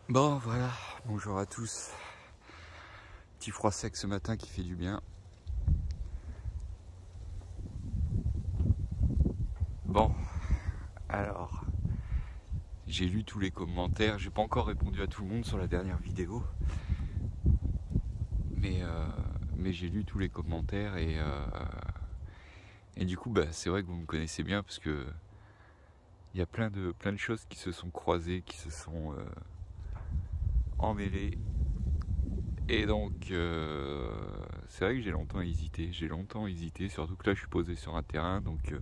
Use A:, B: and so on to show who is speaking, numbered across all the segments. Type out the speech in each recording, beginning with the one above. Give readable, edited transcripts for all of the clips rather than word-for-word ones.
A: Bon voilà, bonjour à tous. Petit froid sec ce matin qui fait du bien. Bon, alors, j'ai lu tous les commentaires. J'ai pas encore répondu à tout le monde sur la dernière vidéo. Mais j'ai lu tous les commentaires et du coup c'est vrai que vous me connaissez bien parce que il y a plein de choses qui se sont croisées, qui se sont emmêlées. Et donc c'est vrai que j'ai longtemps hésité, surtout que là je suis posé sur un terrain, donc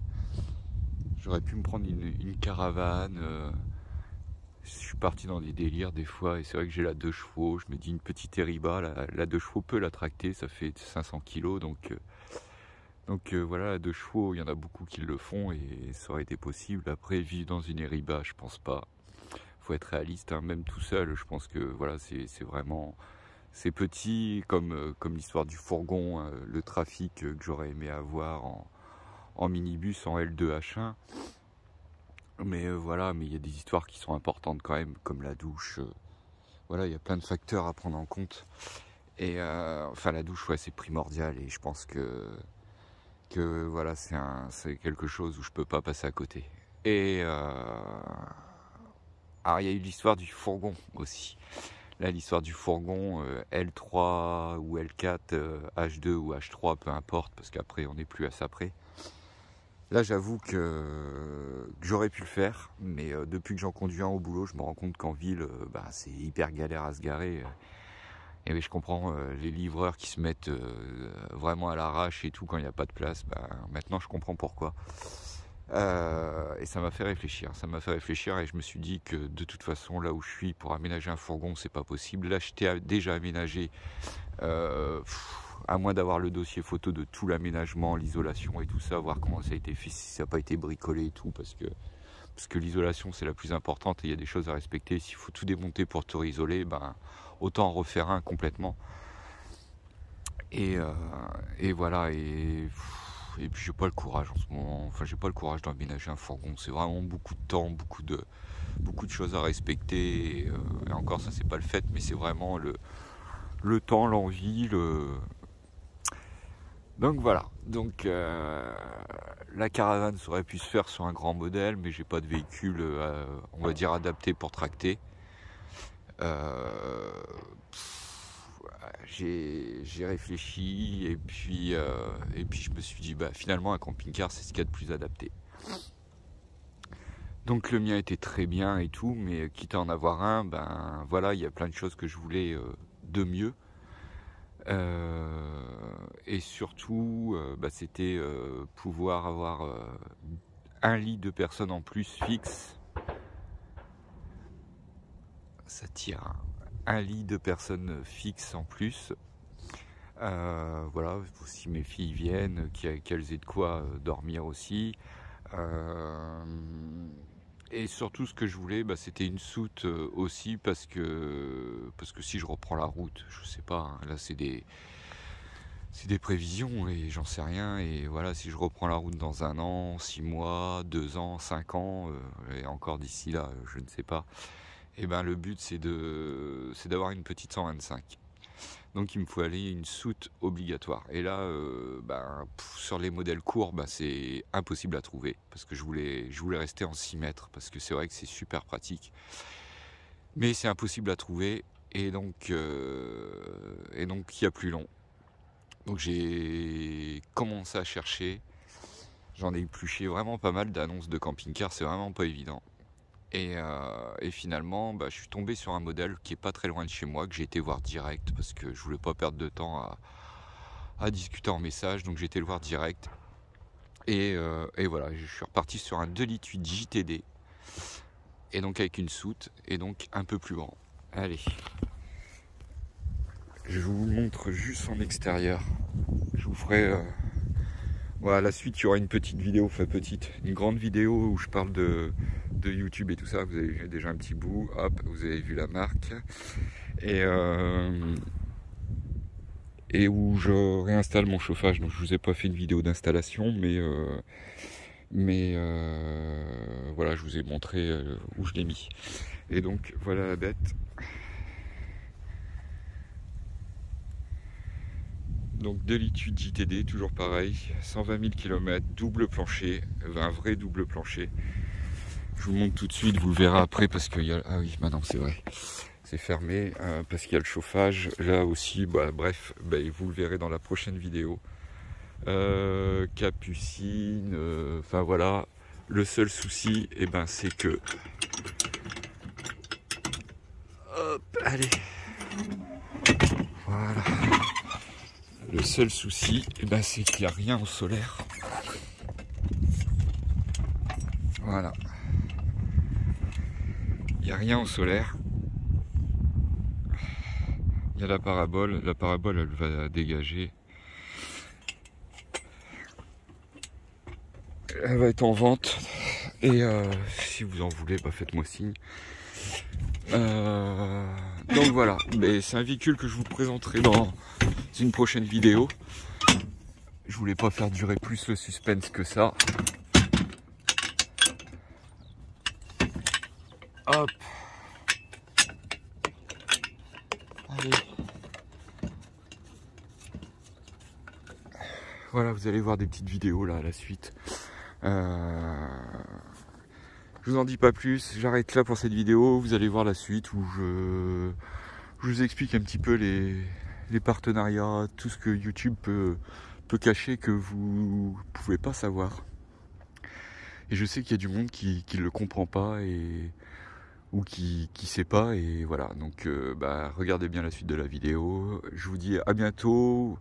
A: j'aurais pu me prendre une caravane. Je suis parti dans des délires des fois, et c'est vrai que j'ai la 2 chevaux, je me dis une petite Eriba, la 2 chevaux peut la tracter, ça fait 500 kg, donc voilà, la 2 chevaux, il y en a beaucoup qui le font, et ça aurait été possible. Après, vivre dans une Eriba, je pense pas. Faut être réaliste, hein. Même tout seul, je pense que voilà, c'est vraiment... C'est petit, comme l'histoire du fourgon, le trafic que j'aurais aimé avoir en minibus, en L2H1. Mais voilà, mais il y a des histoires qui sont importantes quand même, comme la douche. Voilà, il y a plein de facteurs à prendre en compte. Et enfin, la douche, ouais, c'est primordial. Et je pense que voilà, c'est quelque chose où je peux pas passer à côté. Et alors, il y a eu l'histoire du fourgon aussi. Là, l'histoire du fourgon L3 ou L4, H2 ou H3, peu importe, parce qu'après, on n'est plus à ça près. Là, j'avoue que j'aurais pu le faire, mais depuis que j'en conduis un au boulot, je me rends compte qu'en ville, c'est hyper galère à se garer. Et oui, je comprends les livreurs qui se mettent vraiment à l'arrache et tout quand il n'y a pas de place. Maintenant, je comprends pourquoi. Et ça m'a fait réfléchir. Et je me suis dit que de toute façon, là où je suis, pour aménager un fourgon, c'est pas possible. Là, j'étais déjà aménagé. À moins d'avoir le dossier photo de tout l'aménagement, l'isolation et tout ça, voir comment ça a été fait, si ça n'a pas été bricolé et tout, parce que l'isolation c'est la plus importante et il y a des choses à respecter. S'il faut tout démonter pour tout isoler, autant en refaire un complètement. Et voilà, et puis j'ai pas le courage en ce moment, enfin j'ai pas le courage d'emménager un fourgon, c'est vraiment beaucoup de temps, beaucoup de choses à respecter, et encore ça c'est pas le fait, mais c'est vraiment le temps, l'envie, donc voilà, la caravane ça aurait pu se faire sur un grand modèle, mais j'ai pas de véhicule, on va dire, adapté pour tracter. J'ai réfléchi et puis je me suis dit finalement un camping-car c'est ce qu'il y a de plus adapté. Donc le mien était très bien et tout, mais quitte à en avoir un, voilà, il y a plein de choses que je voulais de mieux. Et surtout, c'était pouvoir avoir un lit de personnes en plus fixe. Ça tire, hein. Un lit de personnes fixe en plus. Voilà, si mes filles viennent, qu'elles aient de quoi dormir aussi. Et surtout, ce que je voulais, c'était une soute aussi, parce que si je reprends la route, je sais pas, hein, là c'est des prévisions et j'en sais rien. Et voilà, si je reprends la route dans 1 an, 6 mois, 2 ans, 5 ans, et encore d'ici là, je ne sais pas. Et le but c'est d'avoir une petite 125. Donc il me faut aller une soute obligatoire. Et là, sur les modèles courts, c'est impossible à trouver. Parce que je voulais rester en 6 mètres. Parce que c'est vrai que c'est super pratique. Mais c'est impossible à trouver. Et donc il y a plus long. Donc j'ai commencé à chercher. J'en ai épluché vraiment pas mal d'annonces de camping-car. C'est vraiment pas évident. Et finalement, je suis tombé sur un modèle qui est pas très loin de chez moi, que j'ai été voir direct, parce que je voulais pas perdre de temps à discuter en message, donc j'ai été le voir direct. Et voilà, je suis reparti sur un 2,8 litres JTD, et donc avec une soute, et donc un peu plus grand. Allez, je vous montre juste en extérieur. Je vous ferai... Voilà, la suite, il y aura une petite vidéo, une grande vidéo où je parle de YouTube et tout ça. Vous avez déjà un petit bout, hop, vous avez vu la marque. Et où je réinstalle mon chauffage. Donc je vous ai pas fait une vidéo d'installation, mais Mais voilà, je vous ai montré où je l'ai mis. Et donc voilà la bête. Donc de l'étude JTD, toujours pareil, 120 000 km, double plancher, un vrai double plancher. Je vous montre tout de suite, vous le verrez après parce qu'il y a... Ah oui, maintenant c'est vrai, c'est fermé parce qu'il y a le chauffage. Là aussi, bah, bref, bah, vous le verrez dans la prochaine vidéo. Capucine, enfin voilà. Le seul souci, eh ben, c'est que... Hop, allez. Voilà. Le seul souci, eh ben, c'est qu'il n'y a rien au solaire. Voilà. Il n'y a rien au solaire. Il y a la parabole. La parabole, elle va dégager. Elle va être en vente. Et si vous en voulez, bah, faites-moi signe. Donc voilà. Mais c'est un véhicule que je vous présenterai dans une prochaine vidéo. Je voulais pas faire durer plus le suspense que ça. Hop. Allez. Voilà, vous allez voir des petites vidéos là à la suite. Je vous en dis pas plus, j'arrête là pour cette vidéo. Vous allez voir la suite où je vous explique un petit peu les partenariats, tout ce que YouTube peut cacher que vous pouvez pas savoir. Et je sais qu'il y a du monde qui le comprend pas ou qui sait pas, et voilà. Donc bah, regardez bien la suite de la vidéo. Je vous dis à bientôt.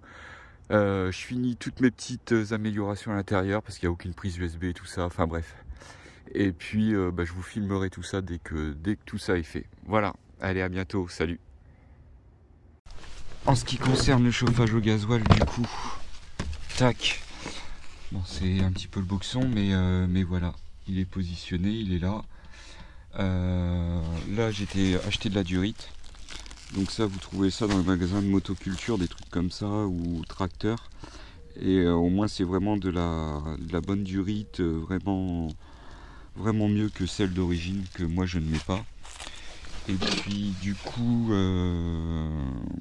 A: Je finis toutes mes petites améliorations à l'intérieur parce qu'il n'y a aucune prise USB et tout ça, enfin bref. Et puis bah, je vous filmerai tout ça dès que tout ça est fait. Voilà, allez, à bientôt, salut. En ce qui concerne le chauffage au gasoil, du coup, tac, bon, c'est un petit peu le boxon, mais voilà, il est positionné, il est là. Là j'ai acheté de la durite. Donc ça, vous trouvez ça dans le magasin de motoculture, des trucs comme ça, ou tracteur. Et au moins c'est vraiment de la bonne durite, vraiment mieux que celle d'origine que moi je ne mets pas. Et puis du coup,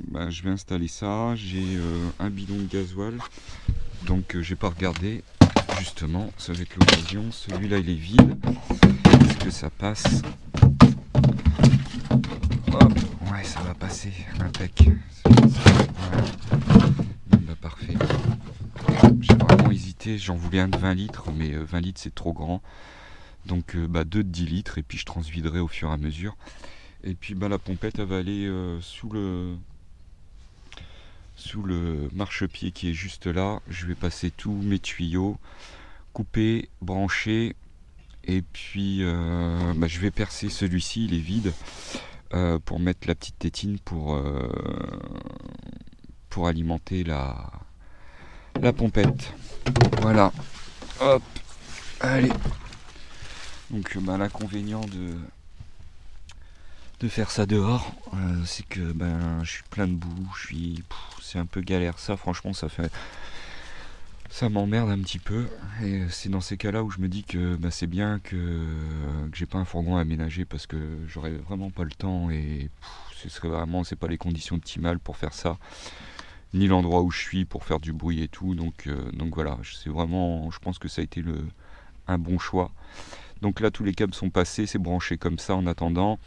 A: bah, je vais installer ça. J'ai un bidon de gasoil, donc j'ai pas regardé. Justement, ça va être l'occasion. Celui-là il est vide. Est-ce que ça passe? Hop, ouais, ça va passer, impec. Voilà. Bon, bah, parfait. J'ai vraiment hésité, j'en voulais un de 20 litres, mais 20 litres c'est trop grand. Donc bah, 2 de 10 litres, et puis je transviderai au fur et à mesure. Et puis bah, la pompette, elle va aller sous le marchepied qui est juste là. Je vais passer tous mes tuyaux, couper, brancher, et puis bah, je vais percer celui-ci, il est vide. Pour mettre la petite tétine pour alimenter la pompette. Voilà. Hop. Allez. Donc bah, l'inconvénient de faire ça dehors, c'est que ben je suis plein de boue, c'est un peu galère. Ça franchement ça m'emmerde un petit peu, et c'est dans ces cas-là où je me dis que bah, c'est bien que j'ai pas un fourgon à aménager, parce que j'aurais vraiment pas le temps, et c'est pas les conditions optimales pour faire ça, ni l'endroit où je suis pour faire du bruit et tout. Donc voilà, c'est vraiment, je pense que ça a été un bon choix. Donc là tous les câbles sont passés, c'est branché comme ça en attendant,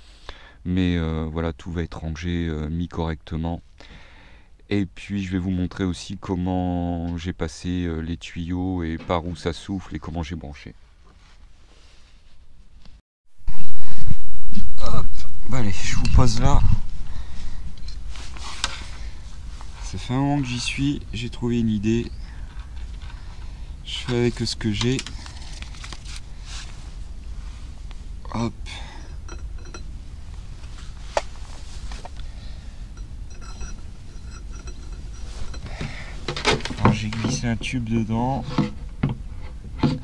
A: mais voilà, tout va être rangé, mis correctement. Et puis je vais vous montrer aussi comment j'ai passé les tuyaux et par où ça souffle et comment j'ai branché. Hop, bah allez, je vous pose là. Ça fait un moment que j'y suis, j'ai trouvé une idée. Je fais avec ce que j'ai. Hop. J'ai glissé un tube dedans. Je vais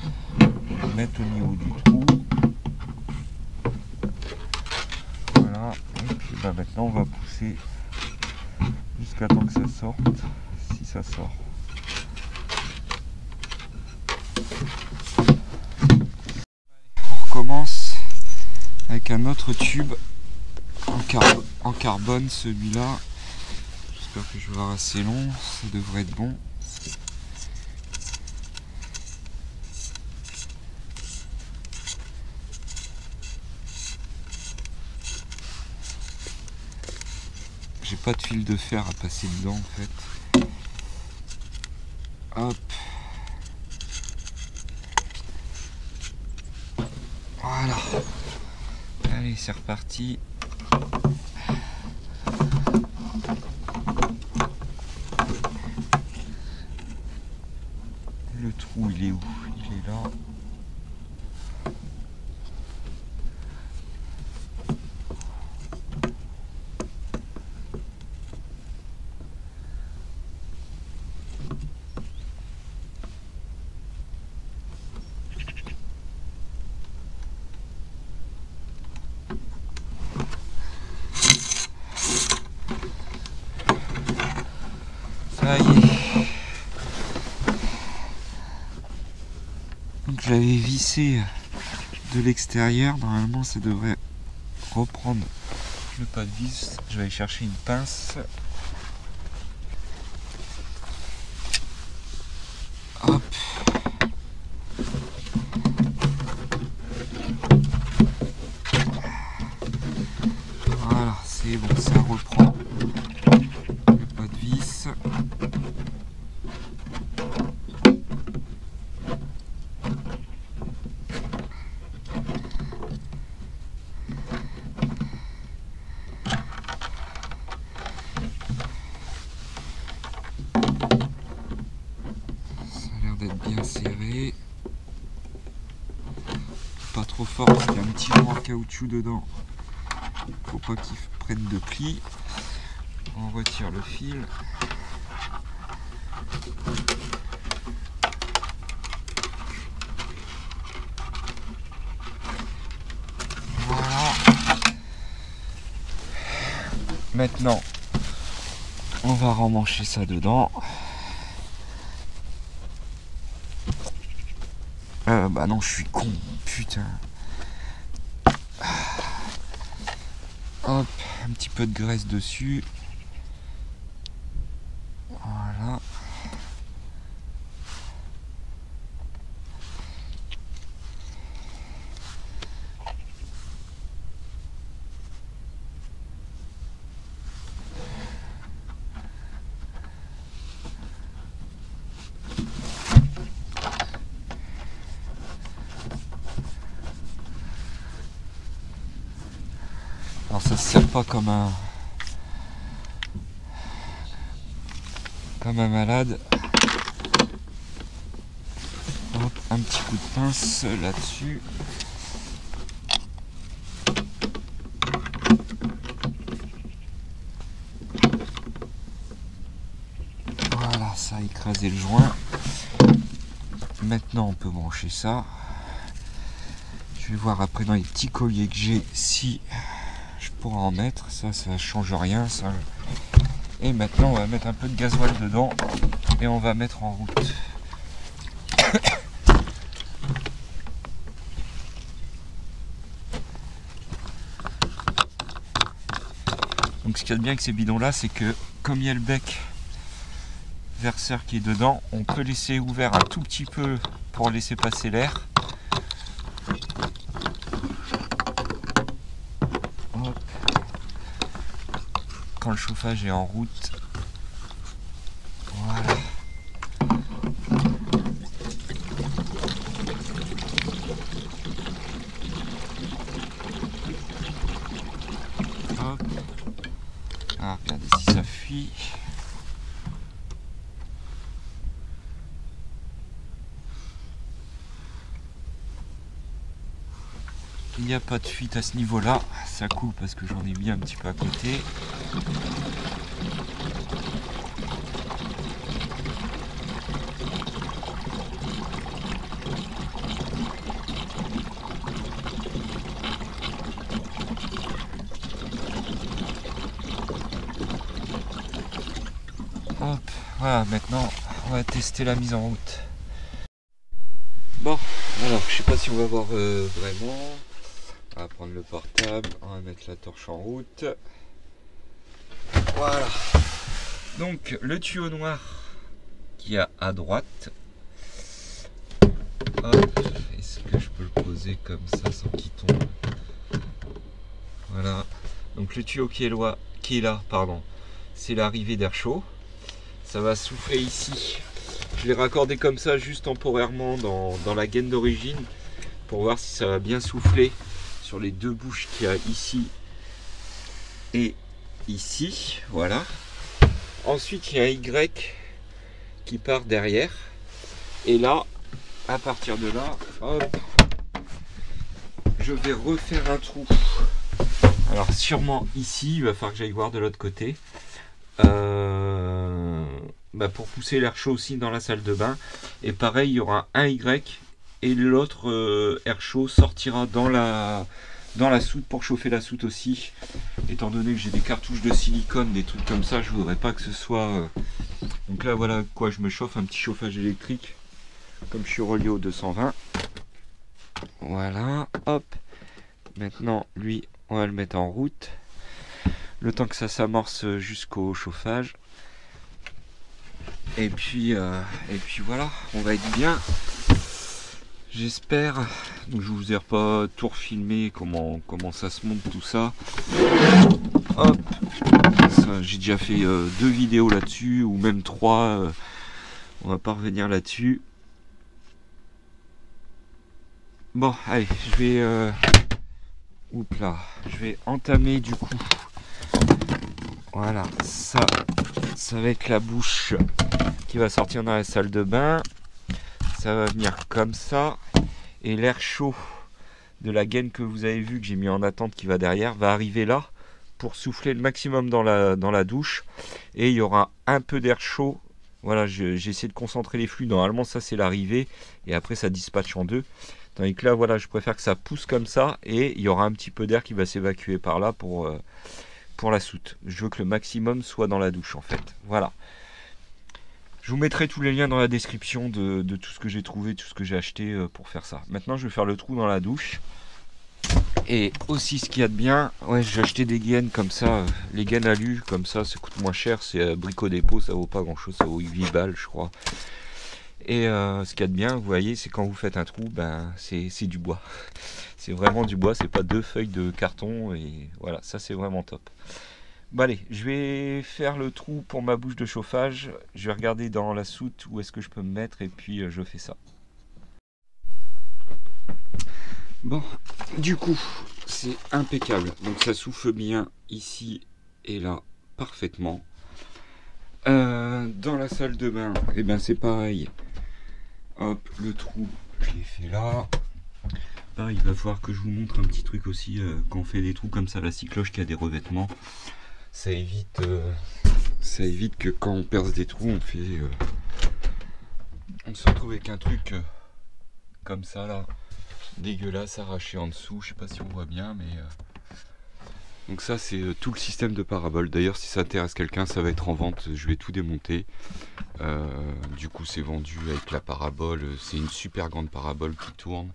A: le mettre au niveau du trou. Voilà. Et puis bah, maintenant on va pousser jusqu'à temps que ça sorte. Si ça sort. recommence avec un autre tube en carbone, celui-là. J'espère que je vais avoir assez long, ça devrait être bon. J'ai pas de fil de fer à passer dedans en fait. Hop. Voilà. Allez, c'est reparti. Le trou, il est où? Il est là. Ça y est. Donc j'avais vissé de l'extérieur. Normalement ça devrait reprendre le pas de vis. Je vais aller chercher une pince. Hop. Voilà, c'est bon, ça reprend le pas de vis. D'être bien serré, pas trop fort parce qu'il y a un petit rond en caoutchouc dedans, faut pas qu'il prenne de plis. On retire le fil. Voilà. Maintenant on va remmancher ça dedans. Bah non, je suis con, putain. Hop, un petit peu de graisse dessus. Voilà. Alors ça se serre pas comme un malade. Hop, un petit coup de pince là-dessus. Voilà, ça a écrasé le joint. Maintenant on peut brancher ça. Je vais voir après dans les petits colliers que j'ai si je pourrais en mettre. Ça change rien ça. Et maintenant on va mettre un peu de gasoil dedans et on va mettre en route. Donc ce qu'il y a de bien avec ces bidons là, c'est que comme il y a le bec verseur qui est dedans, on peut laisser ouvert un tout petit peu pour laisser passer l'air. Quand le chauffage est en route. Voilà. Hop. Ah, regardez si ça fuit. Il n'y a pas de fuite à ce niveau-là. Ça coule parce que j'en ai mis un petit peu à côté. Hop, voilà, maintenant on va tester la mise en route. Bon, alors je sais pas si on va voir vraiment. On va prendre le portable, on va mettre la torche en route. Voilà. Donc le tuyau noir qui a à droite. Hop, est-ce que je peux le poser comme ça sans qu'il tombe? Voilà. Donc le tuyau qui est là, pardon, c'est l'arrivée d'air chaud. Ça va souffler ici. Je l'ai raccordé comme ça juste temporairement dans la gaine d'origine pour voir si ça va bien souffler sur les deux bouches qu'il y a ici et ici. Voilà. Ensuite il y a un Y qui part derrière. Et là, à partir de là, hop, je vais refaire un trou. Alors sûrement ici, il va falloir que j'aille voir de l'autre côté. Pour pousser l'air chaud aussi dans la salle de bain. Et pareil, il y aura un Y et l'autre air chaud sortira dans la soute pour chauffer la soute aussi. Étant donné que j'ai des cartouches de silicone, des trucs comme ça, je voudrais pas que ce soit... Donc là voilà quoi, je me chauffe, un petit chauffage électrique comme je suis relié au 220. Voilà, hop. Maintenant lui, on va le mettre en route. Le temps que ça s'amorce jusqu'au chauffage. Et puis voilà, on va être bien. J'espère. Donc je vous ai pas tout refilmé comment ça se monte tout ça. Hop. J'ai déjà fait 2 vidéos là-dessus, ou même 3. On va pas revenir là-dessus. Bon, allez, je vais je vais entamer du coup. Voilà, ça va être la bouche qui va sortir dans la salle de bain. Ça va venir comme ça. Et l'air chaud de la gaine que vous avez vu, que j'ai mis en attente, qui va derrière, va arriver là pour souffler le maximum dans la douche. Et il y aura un peu d'air chaud. Voilà, j'ai essayé de concentrer les flux. Normalement, ça c'est l'arrivée. Et après, ça dispatche en deux. Tandis que là, voilà, je préfère que ça pousse comme ça. Et il y aura un petit peu d'air qui va s'évacuer par là pour la soute. Je veux que le maximum soit dans la douche en fait. Voilà. Je vous mettrai tous les liens dans la description de tout ce que j'ai trouvé, tout ce que j'ai acheté pour faire ça. Maintenant je vais faire le trou dans la douche. Et aussi ce qu'il y a de bien, ouais, j'ai acheté des gaines comme ça, les gaines alu comme ça coûte moins cher, c'est Brico Dépôt, ça vaut pas grand chose, ça vaut 8 balles je crois. Et ce qu'il y a de bien, vous voyez, c'est quand vous faites un trou, ben c'est du bois. C'est vraiment du bois, c'est pas 2 feuilles de carton, et voilà, ça c'est vraiment top. Bon allez, je vais faire le trou pour ma bouche de chauffage. Je vais regarder dans la soute où est-ce que je peux me mettre et puis je fais ça. Bon, du coup, c'est impeccable. Donc ça souffle bien ici et là, parfaitement. Dans la salle de bain, et ben c'est pareil. Hop, le trou, je l'ai fait là. Pareil, il va falloir que je vous montre un petit truc aussi. Quand on fait des trous comme ça, la cycloche qui a des revêtements. Ça évite que quand on perce des trous, on se retrouve avec un truc comme ça là, dégueulasse, arraché en dessous. Je sais pas si on voit bien, mais donc ça c'est tout le système de parabole. D'ailleurs, si ça intéresse quelqu'un, ça va être en vente. Je vais tout démonter. Du coup, c'est vendu avec la parabole. C'est une super grande parabole qui tourne.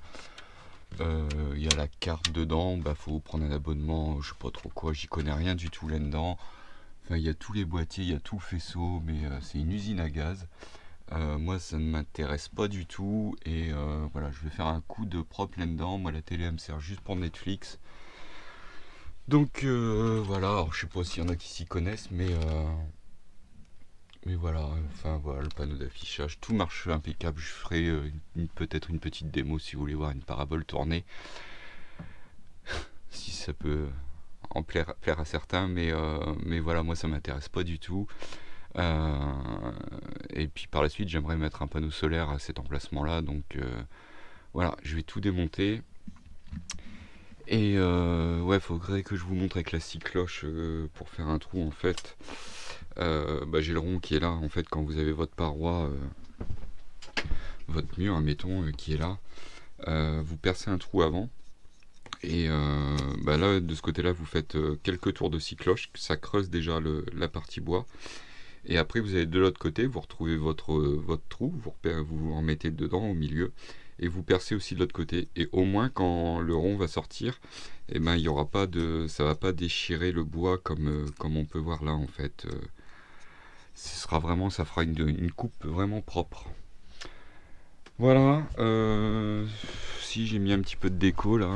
A: Il y a la carte dedans, faut prendre un abonnement, je sais pas trop quoi, j'y connais rien du tout là-dedans. Enfin, il y a tous les boîtiers, il y a tout le faisceau, mais c'est une usine à gaz. Moi ça ne m'intéresse pas du tout, et voilà, je vais faire un coup de propre là-dedans. Moi la télé elle me sert juste pour Netflix. Donc voilà, alors, je sais pas s'il y en a qui s'y connaissent, mais voilà, enfin voilà, le panneau d'affichage, tout marche impeccable. Je ferai peut-être une petite démo si vous voulez voir une parabole tournée. Si ça peut en plaire à certains, mais voilà, moi ça m'intéresse pas du tout. Et puis par la suite, j'aimerais mettre un panneau solaire à cet emplacement-là, donc voilà, je vais tout démonter. Et ouais, faudrait que je vous montre avec la cycloche pour faire un trou en fait. J'ai le rond qui est là en fait quand vous avez votre paroi, votre mur admettons qui est là, vous percez un trou avant et là de ce côté là vous faites quelques tours de cycloche, ça creuse déjà la partie bois, et après vous allez de l'autre côté, vous retrouvez votre trou, vous en mettez dedans au milieu et vous percez aussi de l'autre côté. Et au moins quand le rond va sortir, et ben il y aura pas de, ça va pas déchirer le bois comme on peut voir là en fait. Ce sera vraiment, ça fera une coupe vraiment propre. Voilà. Si j'ai mis un petit peu de déco là.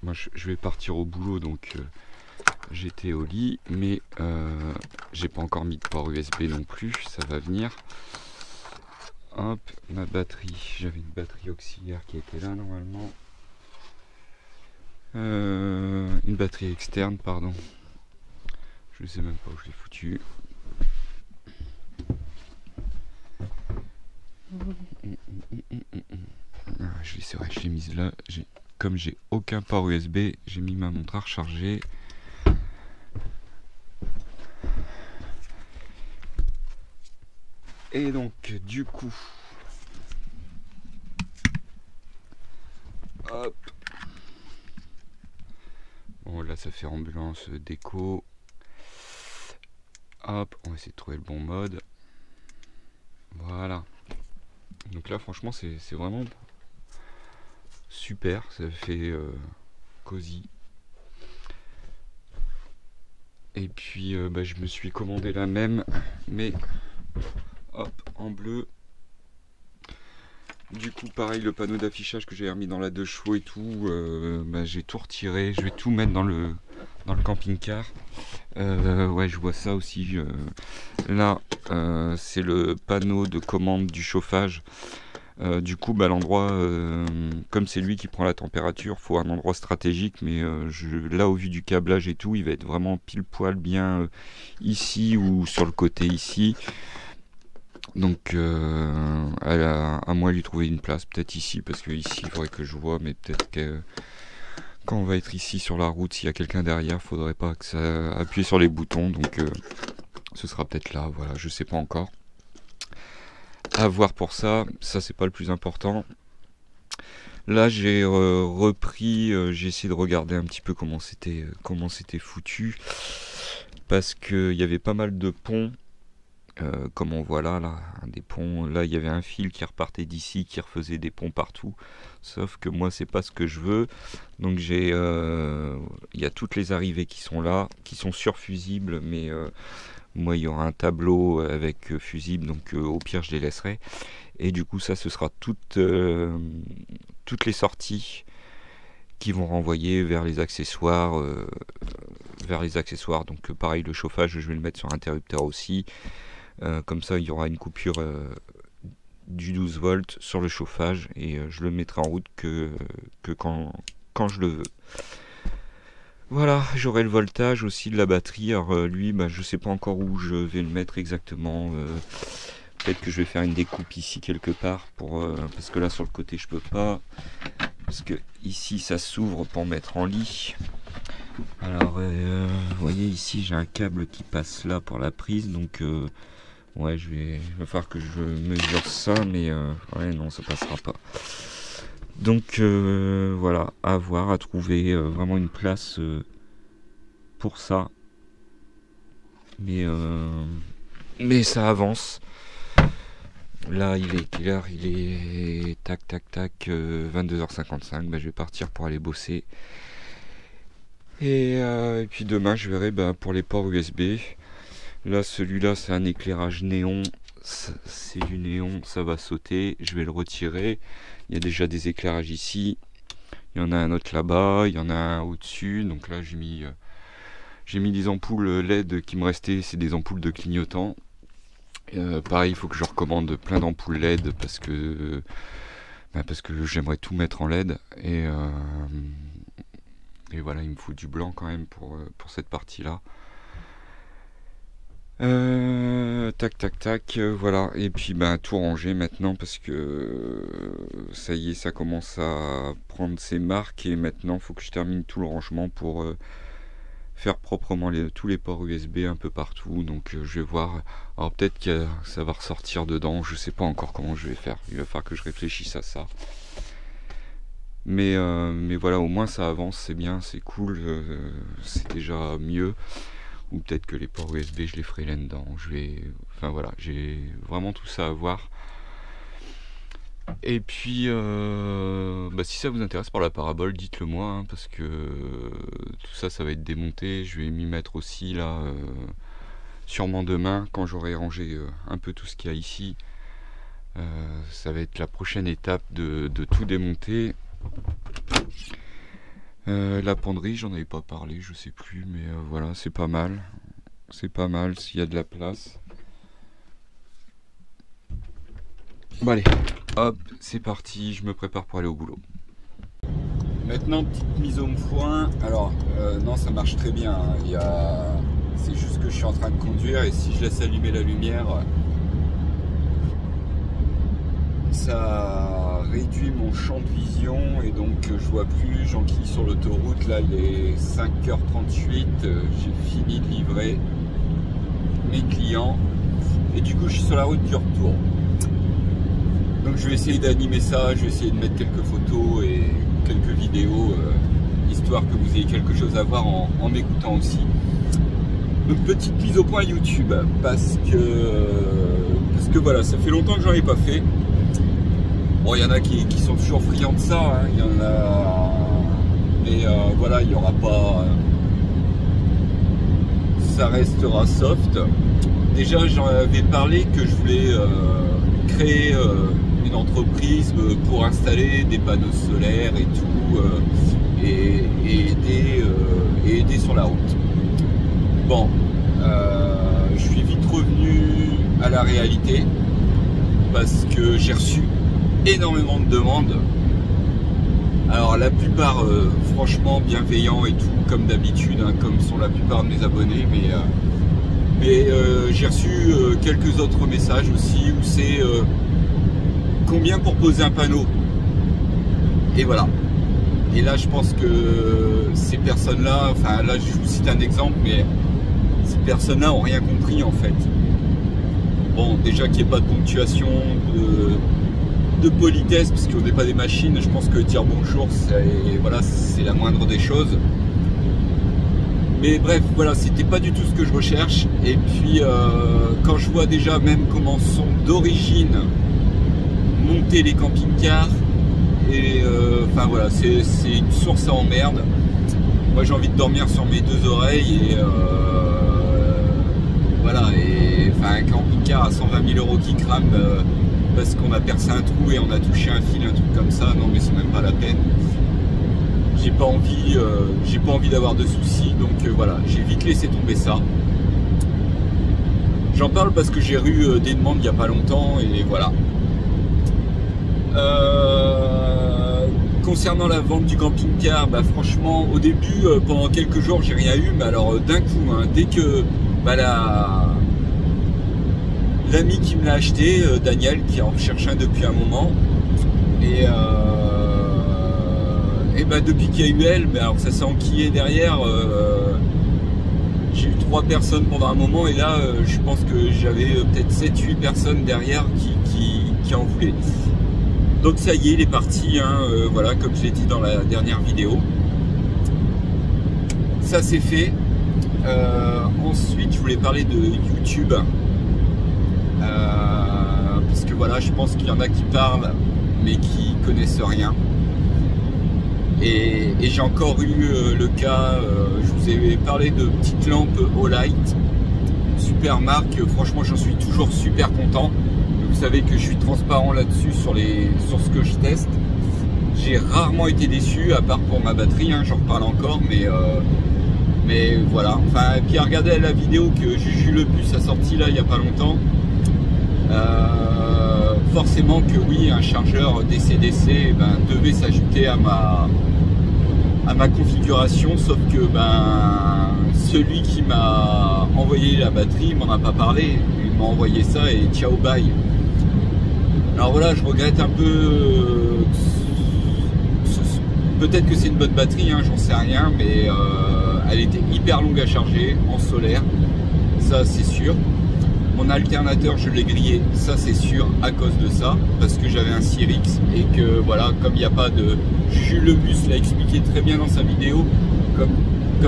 A: Moi je vais partir au boulot donc j'étais au lit, mais j'ai pas encore mis de port USB non plus, ça va venir. Hop, ma batterie, j'avais une batterie auxiliaire qui était là normalement. Une batterie externe, pardon. Je ne sais même pas où je l'ai foutu. C'est vrai, je l'ai mise là. Comme j'ai aucun port USB, j'ai mis ma montre à recharger. Et donc, du coup, hop. Bon, là, ça fait ambulance déco. Hop, on va essayer de trouver le bon mode. Voilà. Donc là, franchement, c'est vraiment super. Ça fait cosy. Et puis, je me suis commandé la même, mais hop, en bleu. Du coup, pareil, le panneau d'affichage que j'ai remis dans la 2 chevaux et tout, j'ai tout retiré. Je vais tout mettre dans le camping-car. Ouais, je vois ça aussi. Là, c'est le panneau de commande du chauffage. Du coup, l'endroit, comme c'est lui qui prend la température, faut un endroit stratégique. Mais là, au vu du câblage et tout, il va être vraiment pile poil bien ici ou sur le côté ici. Donc à moi de lui trouver une place, peut-être ici, parce que ici il faudrait que je vois, mais peut-être que quand on va être ici sur la route, s'il y a quelqu'un derrière, faudrait pas que ça appuie sur les boutons, donc ce sera peut-être là, voilà, je sais pas encore. À voir pour ça, c'est pas le plus important. Là j'ai repris, j'ai essayé de regarder un petit peu comment c'était foutu, parce qu'il y avait pas mal de ponts. Comme on voit là, des ponts, là il y avait un fil qui repartait d'ici, qui refaisait des ponts partout, sauf que moi c'est pas ce que je veux, donc il y a toutes les arrivées qui sont là, qui sont surfusibles, mais moi il y aura un tableau avec fusible, donc au pire je les laisserai, et du coup ça ce sera toutes les sorties qui vont renvoyer vers les accessoires, donc pareil le chauffage je vais le mettre sur interrupteur aussi. Comme ça, il y aura une coupure du 12 volts sur le chauffage et je le mettrai en route que quand je le veux. Voilà, j'aurai le voltage aussi de la batterie. Alors lui, je sais pas encore où je vais le mettre exactement. Peut-être que je vais faire une découpe ici quelque part parce que là sur le côté je peux pas. Parce que ici ça s'ouvre pour mettre en lit. Alors vous voyez ici j'ai un câble qui passe là pour la prise, donc ouais, il va falloir que je mesure ça, mais ouais, non, ça passera pas. Donc voilà, à voir, à trouver vraiment une place pour ça. Mais ça avance. Là, il est quelle heure? Il est tac tac tac 22h55. Je vais partir pour aller bosser. Et puis demain, je verrai pour les ports USB. Là, celui-là, c'est un éclairage néon. C'est du néon, ça va sauter. Je vais le retirer. Il y a déjà des éclairages ici. Il y en a un autre là-bas. Il y en a un au-dessus. Donc là, j'ai mis des ampoules LED qui me restaient. C'est des ampoules de clignotant. Pareil, il faut que je recommande plein d'ampoules LED parce que j'aimerais tout mettre en LED. Et voilà, il me faut du blanc quand même pour cette partie-là. Tac tac tac, voilà, et puis tout ranger maintenant parce que ça y est, ça commence à prendre ses marques et maintenant faut que je termine tout le rangement pour faire proprement tous les ports USB un peu partout. Donc je vais voir, alors peut-être que ça va ressortir dedans, je sais pas encore comment je vais faire, il va falloir que je réfléchisse à ça. Mais voilà, au moins ça avance, c'est bien, c'est cool, c'est déjà mieux. Ou peut-être que les ports USB je les ferai là-dedans. Enfin voilà, j'ai vraiment tout ça à voir. Et puis, si ça vous intéresse par la parabole, dites-le moi, hein, parce que tout ça, ça va être démonté. Je vais m'y mettre aussi là, sûrement demain, quand j'aurai rangé un peu tout ce qu'il y a ici. Ça va être la prochaine étape de tout démonter. La penderie, j'en avais pas parlé, je sais plus, mais voilà, c'est pas mal. C'est pas mal s'il y a de la place. Bon allez, hop, c'est parti, je me prépare pour aller au boulot. Maintenant, petite mise au point. Alors, non, ça marche très bien, hein. C'est juste que je suis en train de conduire et si je laisse allumer la lumière, ça réduit mon champ de vision et donc je vois plus, j'enquille sur l'autoroute. Là, il est 5h38, j'ai fini de livrer mes clients et du coup, je suis sur la route du retour. Donc je vais essayer d'animer ça, je vais essayer de mettre quelques photos et quelques vidéos, histoire que vous ayez quelque chose à voir en m'écoutant aussi. Donc petite mise au point YouTube, parce que voilà, ça fait longtemps que j'en ai pas fait. Bon, il y en a qui sont toujours friands de ça, hein, il y en a, mais voilà, il n'y aura pas, ça restera soft. Déjà j'en avais parlé que je voulais créer une entreprise pour installer des panneaux solaires et tout, et aider sur la route. Bon, je suis vite revenu à la réalité parce que j'ai reçu énormément de demandes. Alors la plupart franchement bienveillants et tout, comme d'habitude, hein, comme sont la plupart de mes abonnés, mais j'ai reçu quelques autres messages aussi où c'est combien pour poser un panneau, et voilà. Et là je pense que ces personnes là, enfin là je vous cite un exemple, mais ces personnes là ont rien compris en fait. Bon, déjà qu'il n'y ait pas de ponctuation, de politesse, parce qu'on n'est pas des machines, je pense que dire bonjour, voilà, c'est la moindre des choses. Mais bref, voilà, c'était pas du tout ce que je recherche. Et puis quand je vois déjà même comment sont d'origine monter les camping-cars, et enfin voilà, c'est une source à emmerde. Moi j'ai envie de dormir sur mes deux oreilles et voilà, et enfin un camping-car à 120 000 € qui crame parce qu'on a percé un trou et on a touché un fil, un truc comme ça, non mais c'est même pas la peine. J'ai pas envie d'avoir de soucis, donc voilà, j'ai vite laissé tomber ça. J'en parle parce que j'ai eu des demandes il n'y a pas longtemps et voilà. Concernant la vente du camping-car, bah franchement au début pendant quelques jours j'ai rien eu, mais alors d'un coup, hein, dès que l'ami qui me l'a acheté, Daniel, qui en recherche un depuis un moment, et depuis qu'il y a eu elle, alors ça s'est enquillé derrière. J'ai eu 3 personnes pendant un moment et là je pense que j'avais peut-être 7-8 personnes derrière qui en voulaient. Donc ça y est, il est parti, hein, voilà, comme je l'ai dit dans la dernière vidéo. Ça c'est fait. Ensuite je voulais parler de YouTube. Parce que voilà, je pense qu'il y en a qui parlent mais qui connaissent rien. Et j'ai encore eu le cas, je vous ai parlé de petites lampes Olight, super marque, franchement j'en suis toujours super content. Vous savez que je suis transparent là-dessus sur ce que je teste. J'ai rarement été déçu, à part pour ma batterie, hein, j'en reparle encore, mais voilà. Enfin, et puis regardez la vidéo que Juju le Bus a sorti là il n'y a pas longtemps. Forcément que oui, un chargeur DC-DC devait s'ajouter à ma configuration, sauf que celui qui m'a envoyé la batterie m'en a pas parlé, il m'a envoyé ça et ciao bye. Alors voilà, je regrette un peu, peut-être que c'est une bonne batterie, hein, j'en sais rien, mais elle était hyper longue à charger en solaire, ça c'est sûr. Mon alternateur je l'ai grillé, ça c'est sûr, à cause de ça, parce que j'avais un Cyrix et que voilà, comme il n'y a pas de... Jules Le Bus l'a expliqué très bien dans sa vidéo, comme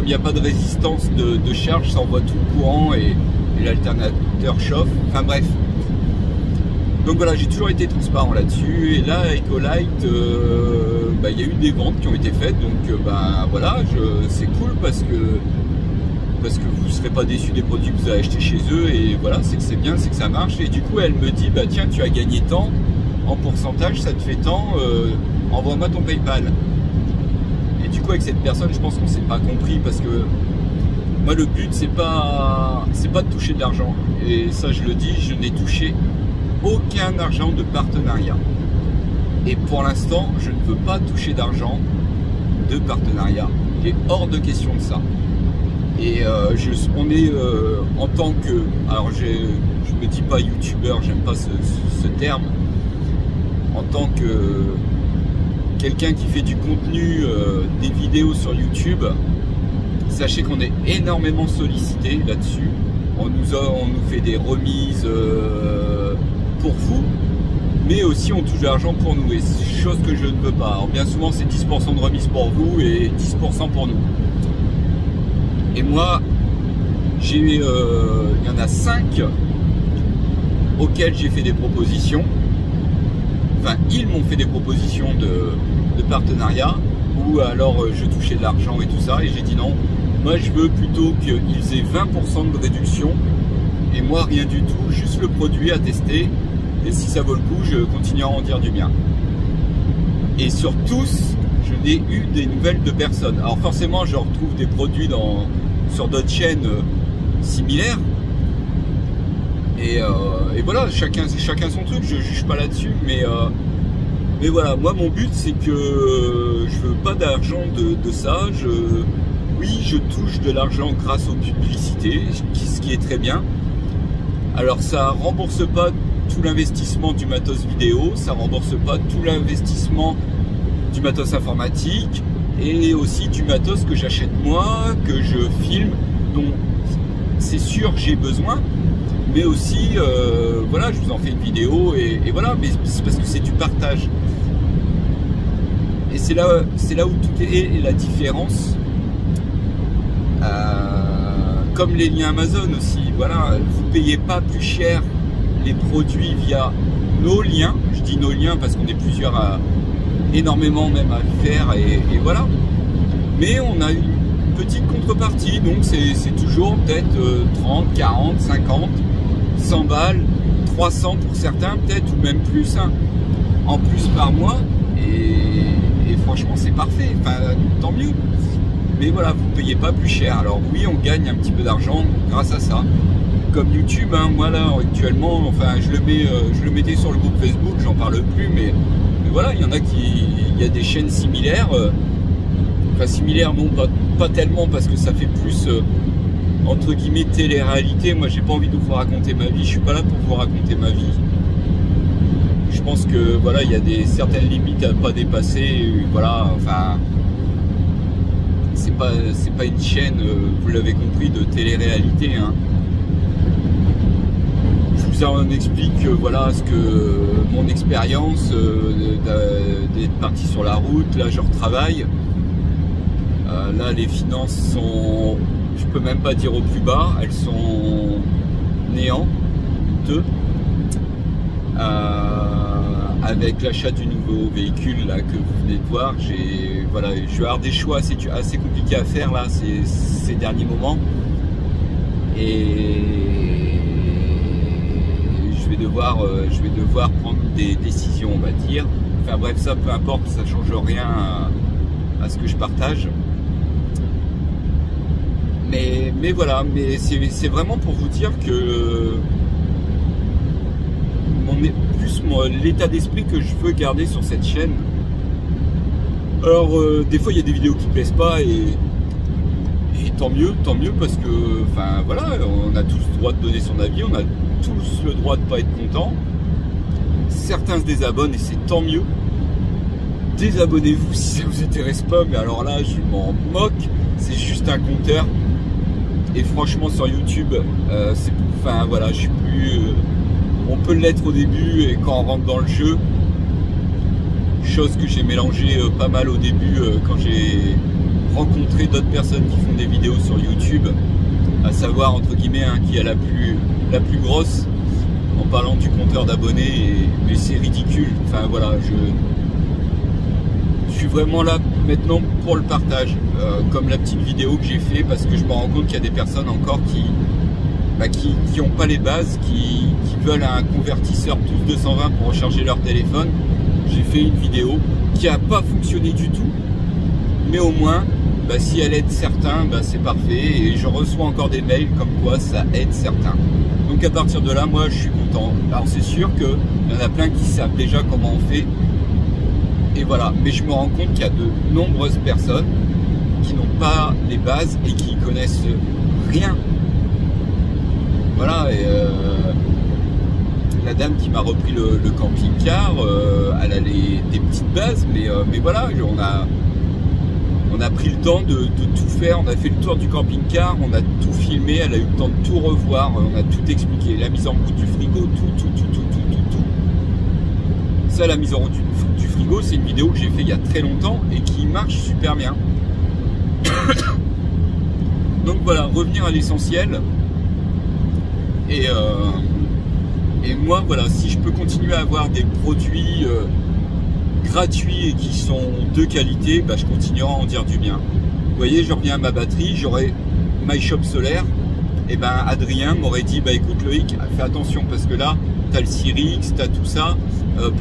A: il n'y a pas de résistance de charge, ça envoie tout le courant et l'alternateur chauffe, enfin bref.
B: Donc voilà, j'ai toujours été transparent là-dessus. Et là, Ecolite, il y a eu des ventes qui ont été faites. Donc voilà, c'est cool parce que vous ne serez pas déçus des produits que vous avez achetés chez eux. Et voilà, c'est que c'est bien, c'est que ça marche. Et du coup, elle me dit, tiens, tu as gagné tant, en pourcentage, ça te fait tant, envoie-moi ton PayPal. Et du coup, avec cette personne, je pense qu'on ne s'est pas compris parce que moi, le but, c'est pas de toucher de l'argent. Et ça, je le dis, je n'ai touché aucun argent de partenariat. Et pour l'instant, je ne veux pas toucher d'argent de partenariat. Il est hors de question de ça. Et on est en tant que... Alors, je me dis pas youtubeur, j'aime pas ce terme. En tant que quelqu'un qui fait du contenu, des vidéos sur YouTube, sachez qu'on est énormément sollicité là-dessus. On nous fait des remises pour vous, mais aussi on touche de l'argent pour nous, et c'est chose que je ne veux pas. Alors bien souvent c'est 10% de remise pour vous et 10% pour nous. Et moi, il y en a 5 auxquels j'ai fait des propositions. Enfin, ils m'ont fait des propositions de partenariat, ou alors je touchais de l'argent et tout ça, et j'ai dit non. Moi, je veux plutôt qu'ils aient 20% de réduction, et moi, rien du tout, juste le produit à tester, et si ça vaut le coup, je continue à en dire du bien. Et sur tous, je n'ai eu des nouvelles de personne. Alors forcément, je retrouve des produits sur d'autres chaînes similaires, et voilà, chacun son truc, je ne juge pas là-dessus, mais voilà, moi mon but c'est que je veux pas d'argent de ça. Oui, je touche de l'argent grâce aux publicités, ce qui est très bien. Alors ça rembourse pas tout l'investissement du matos vidéo, ça rembourse pas tout l'investissement du matos informatique, et aussi du matos que j'achète moi, que je filme, dont c'est sûr j'ai besoin. Mais aussi, voilà, je vous en fais une vidéo et voilà, mais c'est parce que c'est du partage. Et c'est là où tout est la différence. Comme les liens Amazon aussi, voilà, vous ne payez pas plus cher les produits via nos liens. Je dis nos liens parce qu'on est plusieurs énormément même à le faire, et voilà. Mais on a une petite contrepartie, donc c'est toujours peut-être 30, 40, 50, 100 balles, 300 pour certains peut-être, ou même plus, hein, en plus par mois, et franchement c'est parfait, enfin tant mieux. Mais voilà, vous ne payez pas plus cher. Alors oui, on gagne un petit peu d'argent grâce à ça. Comme YouTube, hein, moi là actuellement, enfin je le mettais sur le groupe Facebook, j'en parle plus, mais voilà, il y en a il y a des chaînes similaires, enfin similaires non, pas tellement, parce que ça fait plus entre guillemets télé-réalité. Moi j'ai pas envie de vous raconter ma vie, je suis pas là pour vous raconter ma vie. Je pense que voilà, il y a certaines limites à pas dépasser, voilà, enfin c'est pas une chaîne, vous l'avez compris, de télé-réalité, hein. Je vous en explique voilà mon expérience d'être parti sur la route. Là je retravaille, là les finances sont, je peux même pas dire au plus bas, elles sont néant, avec l'achat du nouveau véhicule là que vous venez de voir. Voilà, je vais avoir des choix assez compliqués à faire là ces derniers moments, et je vais devoir prendre des décisions, on va dire. Enfin bref, ça peu importe, ça change rien à ce que je partage. Mais voilà, mais c'est vraiment pour vous dire que l'état d'esprit que je veux garder sur cette chaîne. Alors des fois il y a des vidéos qui ne plaisent pas, et tant mieux parce que enfin voilà, on a tous le droit de donner son avis, on a tous le droit de ne pas être content. Certains se désabonnent et c'est tant mieux. Désabonnez-vous si ça vous intéresse pas, mais alors là je m'en moque, c'est juste un compteur. Et franchement sur YouTube, enfin voilà, je suis plus. On peut l'être au début et quand on rentre dans le jeu, chose que j'ai mélangé pas mal au début quand j'ai rencontré d'autres personnes qui font des vidéos sur YouTube, à savoir entre guillemets qui a la plus grosse. en parlant du compteur d'abonnés, mais c'est ridicule. Enfin voilà, je suis vraiment là maintenant pour le partage, comme la petite vidéo que j'ai fait, parce que je me rends compte qu'il y a des personnes encore qui n'ont pas les bases, qui veulent un convertisseur plus 220 pour recharger leur téléphone. J'ai fait une vidéo qui n'a pas fonctionné du tout, mais au moins si elle aide certains, c'est parfait, et je reçois encore des mails comme quoi ça aide certains. Donc à partir de là, moi je suis content. Alors c'est sûr qu'il y en a plein qui savent déjà comment on fait, et voilà, mais je me rends compte qu'il y a de nombreuses personnes qui n'ont pas les bases et qui connaissent rien. Voilà, et la dame qui m'a repris le camping-car, elle a des petites bases, mais voilà, on a pris le temps de tout faire. On a fait le tour du camping-car, on a tout filmé, elle a eu le temps de tout revoir, on a tout expliqué, la mise en route du frigo, tout. Ça, la mise en route du frigo, c'est une vidéo que j'ai fait il y a très longtemps et qui marche super bien. Donc voilà, revenir à l'essentiel. Et moi, voilà, si je peux continuer à avoir des produits gratuits et qui sont de qualité, je continuerai à en dire du bien. Vous voyez, je reviens à ma batterie, j'aurai MyShop solaire, et Adrien m'aurait dit, écoute Loïc, fais attention parce que là, tu as le Cyrix, tu as tout ça,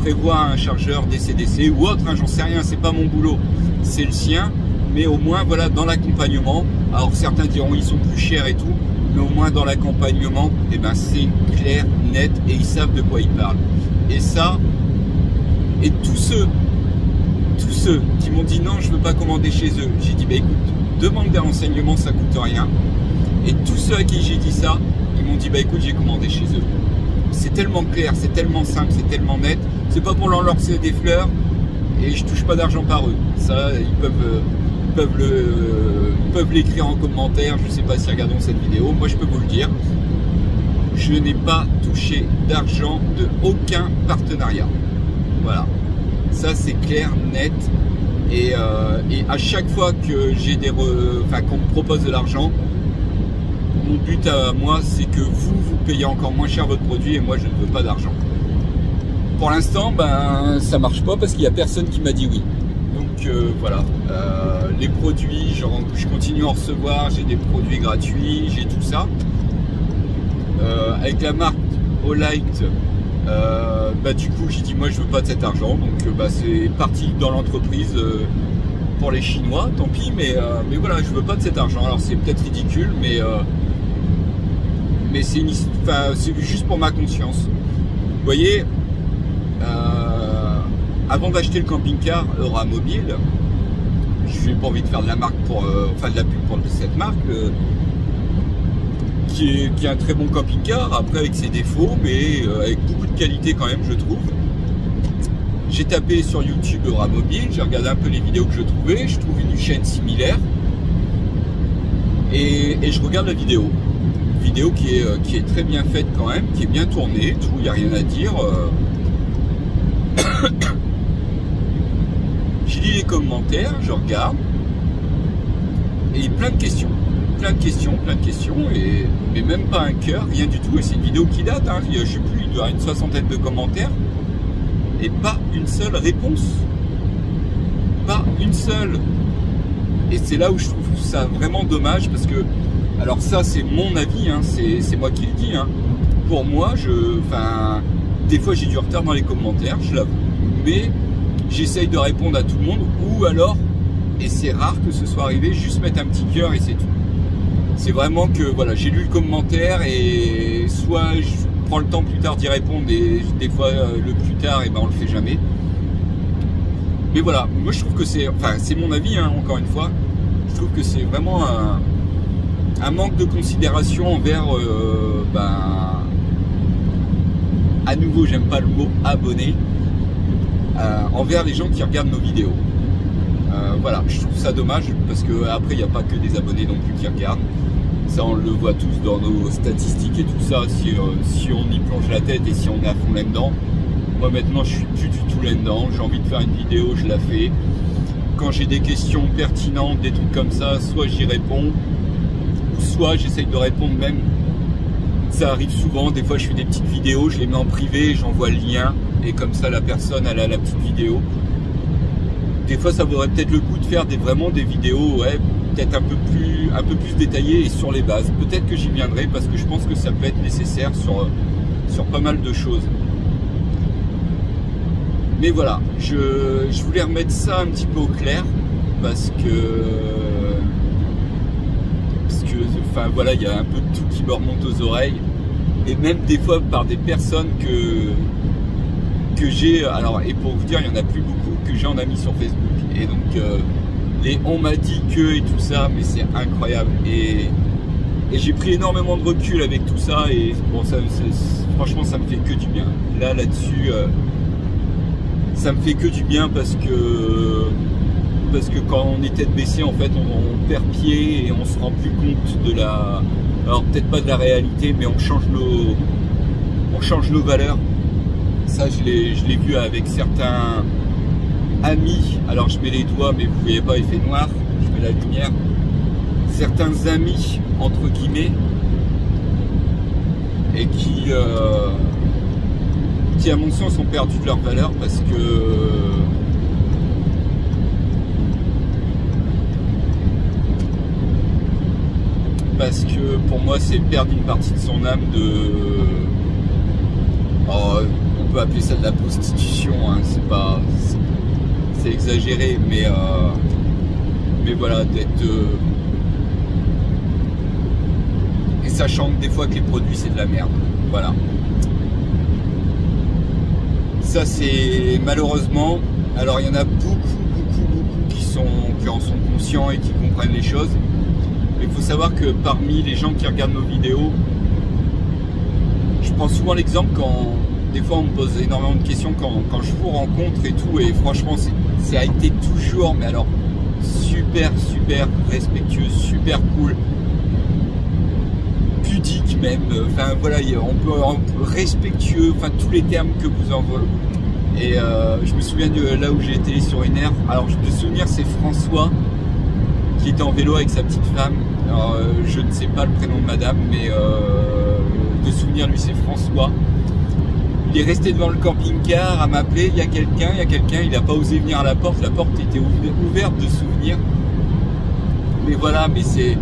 B: prévois un chargeur DC-DC ou autre, j'en sais rien, c'est pas mon boulot, c'est le sien, mais au moins, voilà, dans l'accompagnement, alors certains diront, ils sont plus chers et tout, mais au moins dans l'accompagnement, c'est clair, net, et ils savent de quoi ils parlent. Et ça, et tous ceux qui m'ont dit non, je veux pas commander chez eux, j'ai dit écoute, demande des renseignements, ça coûte rien. Et tous ceux à qui j'ai dit ça, ils m'ont dit écoute, j'ai commandé chez eux. C'est tellement clair, c'est tellement simple, c'est tellement net, c'est pas pour leur lancer des fleurs, et je touche pas d'argent par eux. Ça, ils peuvent l'écrire en commentaire, je sais pas si regardons cette vidéo, moi je peux vous le dire, je n'ai pas touché d'argent de aucun partenariat. Voilà, ça c'est clair, net, et à chaque fois que j'ai qu'on me propose de l'argent, mon but à moi c'est que vous payez encore moins cher votre produit et moi je ne veux pas d'argent. Pour l'instant, ça marche pas parce qu'il n'y a personne qui m'a dit oui. Donc voilà, les produits, je continue à en recevoir, j'ai des produits gratuits, j'ai tout ça. Avec la marque Olight, du coup j'ai dit moi je veux pas de cet argent, donc c'est parti dans l'entreprise pour les Chinois, tant pis, mais voilà, je veux pas de cet argent. Alors c'est peut-être ridicule, mais c'est juste pour ma conscience. Vous voyez, avant d'acheter le camping-car Euramobile, je n'ai pas envie de faire de la marque de la pub pour cette marque, qui est un très bon camping-car, après avec ses défauts, mais avec beaucoup de qualité quand même, je trouve. J'ai tapé sur YouTube Euramobile, j'ai regardé un peu les vidéos que je trouvais, je trouve une chaîne similaire, et je regarde la vidéo. Vidéo qui est très bien faite quand même, qui est bien tournée, tout, il n'y a rien à dire. J'ai lu les commentaires, je regarde, et plein de questions, mais même pas un cœur, rien du tout. Et c'est une vidéo qui date, je sais plus, il doit y avoir une soixantaine de commentaires, et pas une seule réponse, pas une seule. Et c'est là où je trouve ça vraiment dommage, parce que, alors ça c'est mon avis, c'est moi qui le dis, pour moi, des fois j'ai du retard dans les commentaires, je l'avoue, mais j'essaye de répondre à tout le monde, ou alors, et c'est rare que ce soit arrivé, juste mettre un petit cœur et c'est tout. C'est vraiment que, voilà, j'ai lu le commentaire et soit je prends le temps plus tard d'y répondre, et des fois le plus tard, on le fait jamais. Mais voilà, moi je trouve que c'est mon avis, encore une fois, je trouve que c'est vraiment un manque de considération envers, à nouveau, j'aime pas le mot abonné, envers les gens qui regardent nos vidéos. Voilà, je trouve ça dommage parce que après il n'y a pas que des abonnés non plus qui regardent. Ça on le voit tous dans nos statistiques et tout ça, si on y plonge la tête et si on est à fond là-dedans. Moi maintenant je suis plus du tout là-dedans, j'ai envie de faire une vidéo, je la fais. Quand j'ai des questions pertinentes, des trucs comme ça, soit j'y réponds, soit j'essaye de répondre même Ça arrive souvent, des fois je fais des petites vidéos, je les mets en privé, j'envoie le lien et comme ça la personne elle a la petite vidéo. Des fois ça vaudrait peut-être le coup de faire vraiment des vidéos ouais, peut-être un peu plus détaillées et sur les bases. Peut-être que j'y viendrai parce que je pense que ça peut être nécessaire sur pas mal de choses. Mais voilà, je voulais remettre ça un petit peu au clair parce que enfin voilà, il y a un peu de tout qui me remonte aux oreilles et même des fois par des personnes que j'ai, alors et pour vous dire, il y en a plus beaucoup que j'ai en ami sur Facebook et donc les on m'a dit que et tout ça, mais c'est incroyable et j'ai pris énormément de recul avec tout ça et bon, franchement ça me fait que du bien. Là-dessus, ça me fait que du bien parce que quand on est tête baissée, en fait, on perd pied et on se rend plus compte de la... Alors peut-être pas de la réalité, mais on change nos valeurs. Ça, je l'ai vu avec certains amis. Alors je mets les doigts, mais vous voyez pas, il fait noir. Je mets la lumière. Certains amis, entre guillemets, et qui à mon sens ont perdu de leur valeur parce que pour moi c'est perdre une partie de son âme on peut appeler ça de la prostitution, hein, c'est exagéré, mais voilà, d'être et sachant que des fois que les produits c'est de la merde, voilà. Ça c'est malheureusement, alors il y en a beaucoup qui en sont conscients et qui comprennent les choses. Mais il faut savoir que parmi les gens qui regardent nos vidéos, je prends souvent l'exemple quand des fois on me pose énormément de questions quand je vous rencontre et tout, et franchement ça a été toujours, mais alors super respectueux, super cool, pudique même, enfin voilà, on peut respectueux, enfin tous les termes que vous envoyez. Et je me souviens de là où j'ai été sur une aire, alors de souvenir c'est François qui était en vélo avec sa petite femme. Alors, je ne sais pas le prénom de madame, mais de souvenir, lui c'est François. Il est resté devant le camping-car à m'appeler, il y a quelqu'un, il n'a pas osé venir à la porte était ouverte de souvenir. Mais voilà, mais c'est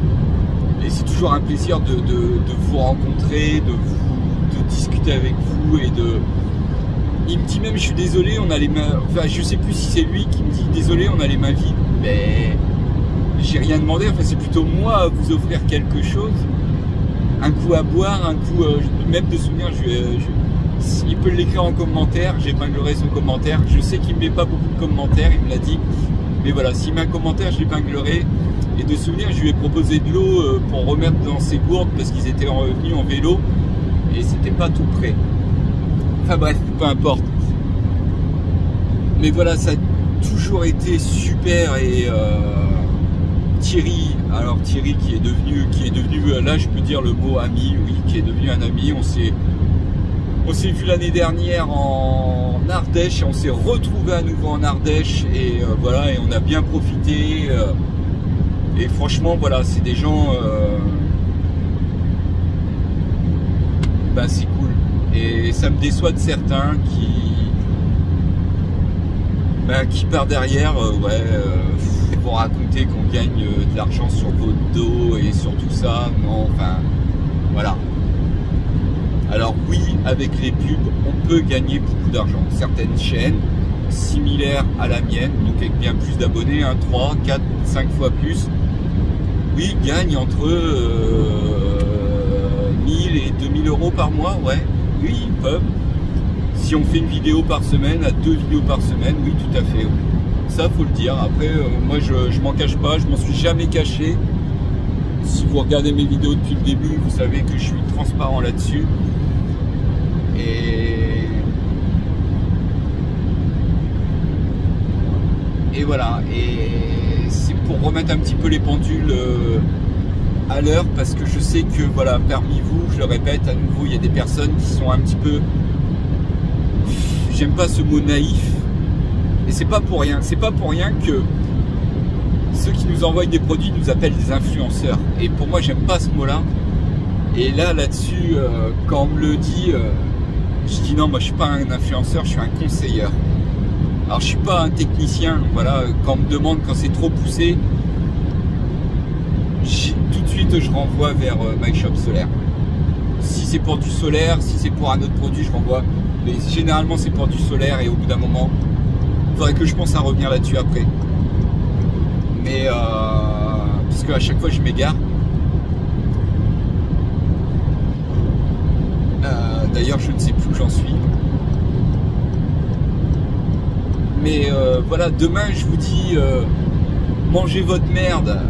B: toujours un plaisir de vous rencontrer, de discuter avec vous et de... Il me dit même, je suis désolé, on a les mains... Enfin, je sais plus si c'est lui qui me dit, désolé, on a les mains vides, mais... J'ai rien demandé, enfin c'est plutôt moi à vous offrir quelque chose, un coup à boire, un coup même de souvenir. Il peut l'écrire en commentaire, j'épinglerai son commentaire. Je sais qu'il ne met pas beaucoup de commentaires, il me l'a dit, mais voilà, s'il met un commentaire, je l'épinglerai. Et de souvenir, je lui ai proposé de l'eau pour remettre dans ses gourdes parce qu'ils étaient venus en vélo et c'était pas tout prêt. Enfin bref, peu importe. Mais voilà, ça a toujours été super et Thierry, alors Thierry qui est devenu, là je peux dire le mot ami, oui, qui est devenu un ami. On s'est vu l'année dernière en Ardèche et on s'est retrouvé à nouveau en Ardèche et voilà, et on a bien profité et franchement voilà, c'est des gens ben, c'est cool et ça me déçoit de certains qui part derrière pour raconter qu'on gagne de l'argent sur votre dos et sur tout ça. Non, enfin voilà. Alors oui, avec les pubs on peut gagner beaucoup d'argent. Certaines chaînes similaires à la mienne, donc avec bien plus d'abonnés, 3, 4, 5 fois plus, oui, gagnent entre 1000 et 2000 euros par mois. Ouais, oui, ils peuvent. Si on fait une vidéo par semaine, à 2 vidéos par semaine, oui, tout à fait. Oui. Ça, faut le dire. Après, moi, je m'en cache pas, je m'en suis jamais caché. Si vous regardez mes vidéos depuis le début, vous savez que je suis transparent là-dessus. Et voilà. Et c'est pour remettre un petit peu les pendules à l'heure, parce que je sais que, voilà, parmi vous, je le répète à nouveau, il y a des personnes qui sont un petit peu... J'aime pas ce mot naïf. Et c'est pas pour rien. C'est pas pour rien que ceux qui nous envoient des produits nous appellent des influenceurs. Et pour moi, j'aime pas ce mot-là. Et là-dessus, quand on me le dit, je dis non, moi je suis pas un influenceur, je suis un conseilleur. Alors je suis pas un technicien, voilà, quand on me demande quand c'est trop poussé, tout de suite je renvoie vers My Shop Solaire. Si c'est pour du solaire, si c'est pour un autre produit, je renvoie. Mais généralement c'est pour du solaire et au bout d'un moment, il faudrait que je pense à revenir là-dessus après. Mais parce qu'à chaque fois je m'égare. D'ailleurs je ne sais plus où j'en suis. Mais voilà, demain je vous dis mangez votre merde,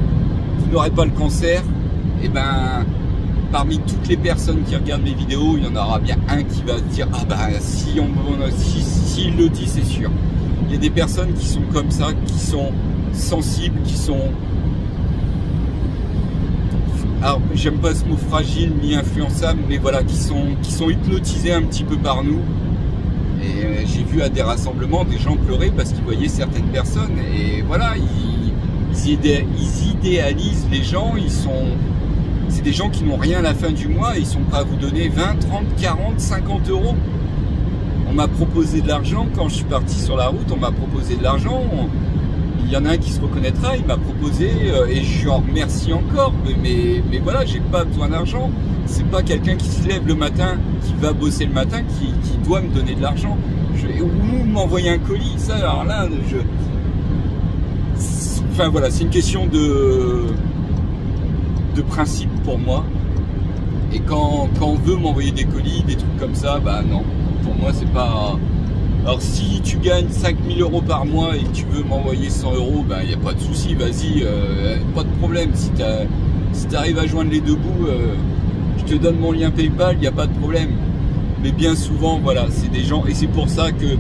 B: vous n'aurez pas le cancer. Et ben parmi toutes les personnes qui regardent mes vidéos, il y en aura bien un qui va se dire ah bah si il le dit, c'est sûr. Il y a des personnes qui sont comme ça, qui sont sensibles, qui sont, alors j'aime pas ce mot fragile ni influençable, mais voilà, qui sont hypnotisés un petit peu par nous. Et j'ai vu à des rassemblements des gens pleurer parce qu'ils voyaient certaines personnes, et voilà, ils idéalisent les gens. C'est des gens qui n'ont rien à la fin du mois et ils sont prêts à vous donner 20, 30, 40, 50 euros. On m'a proposé de l'argent quand je suis parti sur la route, on m'a proposé de l'argent. Il y en a un qui se reconnaîtra, il m'a proposé et je en remercie encore. Mais voilà, j'ai pas besoin d'argent. C'est pas quelqu'un qui se lève le matin, qui va bosser le matin, qui doit me donner de l'argent. Ou m'envoyer un colis, ça, alors là, enfin voilà, c'est une question de principe pour moi. Et quand on veut m'envoyer des colis, des trucs comme ça, bah non, pour moi c'est pas. Alors si tu gagnes 5000 euros par mois et que tu veux m'envoyer 100 euros, bah il n'y a pas de souci, vas-y, pas de problème. Si tu arrives à joindre les deux bouts, je te donne mon lien PayPal, il n'y a pas de problème. Mais bien souvent, voilà, c'est des gens, et c'est pour ça que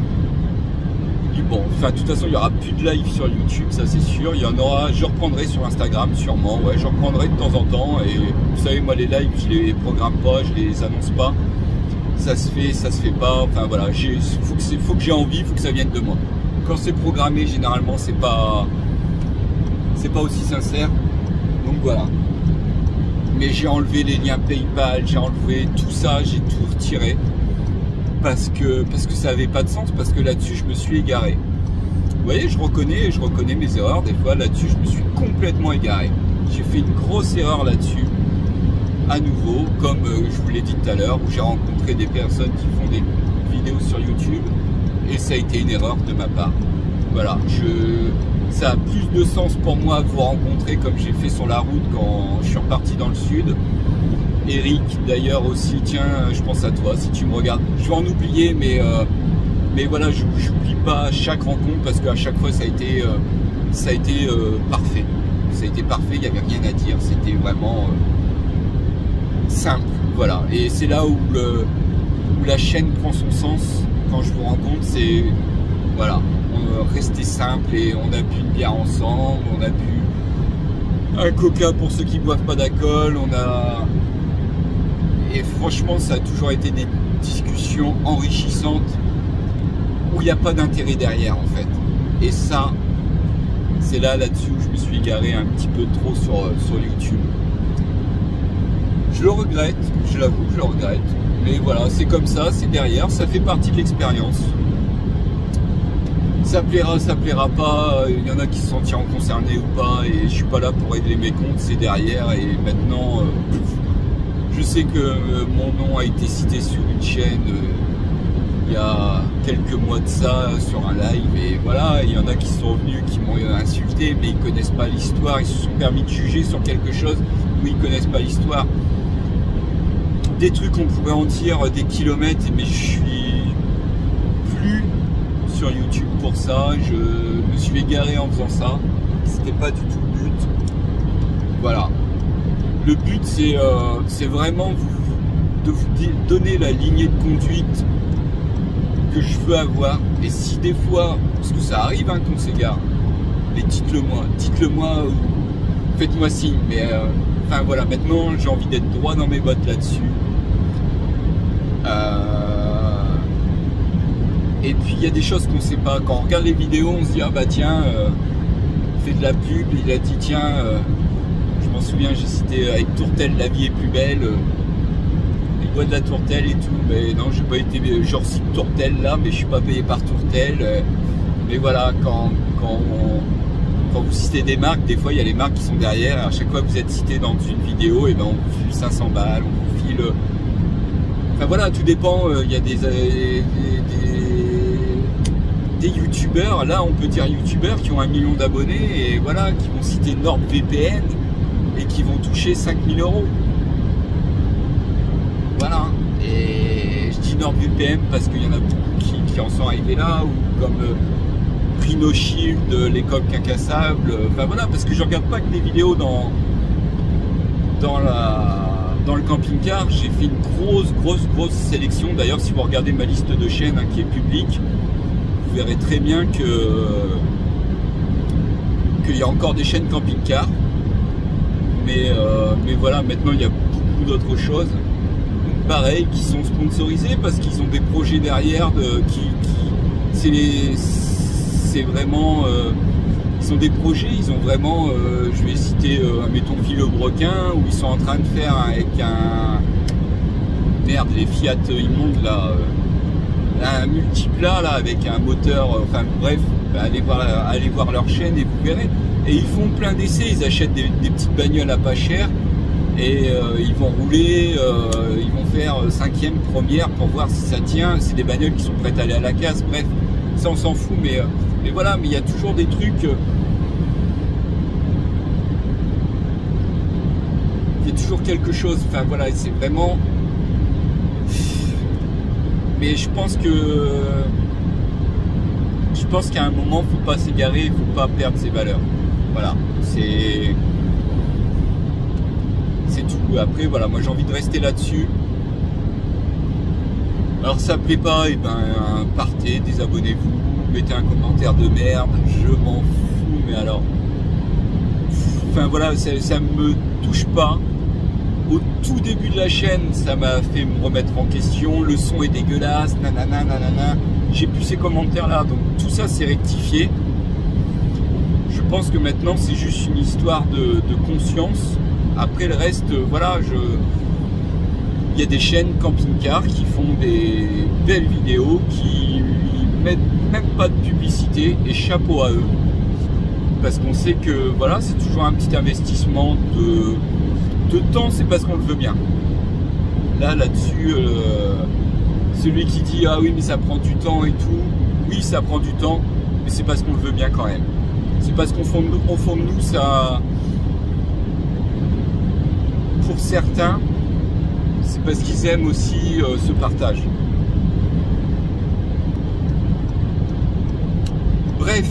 B: bon, enfin de toute façon il n'y aura plus de live sur YouTube, ça c'est sûr. Il y en aura, je reprendrai sur Instagram sûrement, ouais, je reprendrai de temps en temps. Et vous savez, moi les lives je les programme pas, je les annonce pas, ça se fait pas. Enfin voilà, faut que j'ai envie, faut que ça vienne de moi. Quand c'est programmé, généralement c'est pas aussi sincère. Donc voilà. Mais j'ai enlevé les liens PayPal, j'ai enlevé tout ça, j'ai tout retiré. Parce que ça n'avait pas de sens, parce que là-dessus je me suis égaré. Vous voyez, je reconnais mes erreurs, des fois là-dessus je me suis complètement égaré. J'ai fait une grosse erreur là-dessus, à nouveau, comme je vous l'ai dit tout à l'heure, où j'ai rencontré des personnes qui font des vidéos sur YouTube, et ça a été une erreur de ma part. Voilà, ça a plus de sens pour moi de vous rencontrer comme j'ai fait sur la route quand je suis reparti dans le sud. Eric d'ailleurs aussi, tiens, je pense à toi si tu me regardes. Je vais en oublier, mais voilà, je n'oublie pas chaque rencontre parce qu'à chaque fois ça a été parfait. Ça a été parfait, il n'y avait rien à dire, c'était vraiment simple. Voilà, et c'est là où la chaîne prend son sens quand je vous rencontre, c'est voilà, rester simple et on a bu une bière ensemble, on a bu un coca pour ceux qui ne boivent pas d'alcool, et franchement ça a toujours été des discussions enrichissantes où il n'y a pas d'intérêt derrière en fait. Et ça, c'est là-dessus où je me suis égaré un petit peu trop sur YouTube. Je le regrette, je l'avoue, je le regrette. Mais voilà, c'est comme ça, c'est derrière, ça fait partie de l'expérience. Ça plaira, ça plaira pas, il y en a qui se sentiront concernés ou pas, et je suis pas là pour régler mes comptes, c'est derrière. Et maintenant, je sais que mon nom a été cité sur une chaîne il y a quelques mois de ça, sur un live, et voilà, il y en a qui sont venus, qui m'ont insulté, mais ils connaissent pas l'histoire, ils se sont permis de juger sur quelque chose où ils connaissent pas l'histoire. Des trucs, on pourrait en dire des kilomètres, mais je suis plus sur YouTube pour ça. Je me suis égaré en faisant ça, c'était pas du tout le but. Voilà, le but c'est vraiment de vous donner la lignée de conduite que je veux avoir. Et si des fois, parce que ça arrive hein, qu'on s'égare, mais dites-le moi, faites-moi signe. Mais enfin voilà, maintenant j'ai envie d'être droit dans mes bottes là-dessus. Et puis il y a des choses qu'on ne sait pas. Quand on regarde les vidéos, on se dit ah bah tiens, fait de la pub, il a dit tiens, je m'en souviens, j'ai cité avec Tourtel, la vie est plus belle. bois de la tourtelle et tout. Mais non, j'ai pas été genre site tourtelle là, mais je suis pas payé par tourtelle. Mais voilà, quand vous citez des marques, des fois il y a les marques qui sont derrière. À chaque fois que vous êtes cité dans une vidéo, et ben on vous file 500 balles, on vous file. Enfin voilà, tout dépend. Il y a des youtubeurs, là on peut dire youtubeurs qui ont 1 million d'abonnés et voilà, qui vont citer NordVPN et qui vont toucher 5000 €. Voilà. Et je dis NordVPN parce qu'il y en a beaucoup qui en sont arrivés là, ou comme Rhino Shield, les coques incassables. Enfin voilà, parce que je regarde pas que des vidéos dans le camping-car. J'ai fait une grosse sélection. D'ailleurs, si vous regardez ma liste de chaînes qui est publique, vous verrez très bien qu'il y a encore des chaînes camping-car. Mais voilà, maintenant il y a beaucoup d'autres choses. Donc, pareil, qui sont sponsorisées parce qu'ils ont des projets derrière c'est vraiment ils ont des projets, ils ont vraiment je vais citer mettons Villebrequin, où ils sont en train de faire avec les Fiat immondes là, un multiplat là avec un moteur, enfin bref, allez voir leur chaîne et vous verrez. Et ils font plein d'essais, ils achètent des petites bagnoles à pas cher et ils vont rouler, ils vont faire 5e, première pour voir si ça tient. C'est des bagnoles qui sont prêtes à aller à la casse, bref, ça on s'en fout, mais voilà, mais il y a toujours des trucs. Il y a toujours quelque chose, enfin voilà, c'est vraiment. Mais je pense qu'à un moment, faut pas s'égarer, il faut pas perdre ses valeurs. Voilà, c'est tout. Après, voilà, moi j'ai envie de rester là-dessus. Alors ça plaît pas, et ben partez, désabonnez-vous, mettez un commentaire de merde, je m'en fous, mais alors. Enfin voilà, ça me touche pas. Au tout début de la chaîne, ça m'a fait me remettre en question, le son est dégueulasse, nanana, nanana. J'ai plus ces commentaires là, donc tout ça c'est rectifié. Je pense que maintenant c'est juste une histoire de conscience. Après le reste, voilà, il y a des chaînes camping-car qui font des belles vidéos, qui mettent même pas de publicité, et chapeau à eux. Parce qu'on sait que voilà, c'est toujours un petit investissement de temps, c'est parce qu'on le veut bien. Là-dessus, celui qui dit ah oui mais ça prend du temps et tout, oui ça prend du temps, mais c'est parce qu'on le veut bien quand même. C'est parce qu'au fond de nous, ça, pour certains, c'est parce qu'ils aiment aussi ce partage. Bref,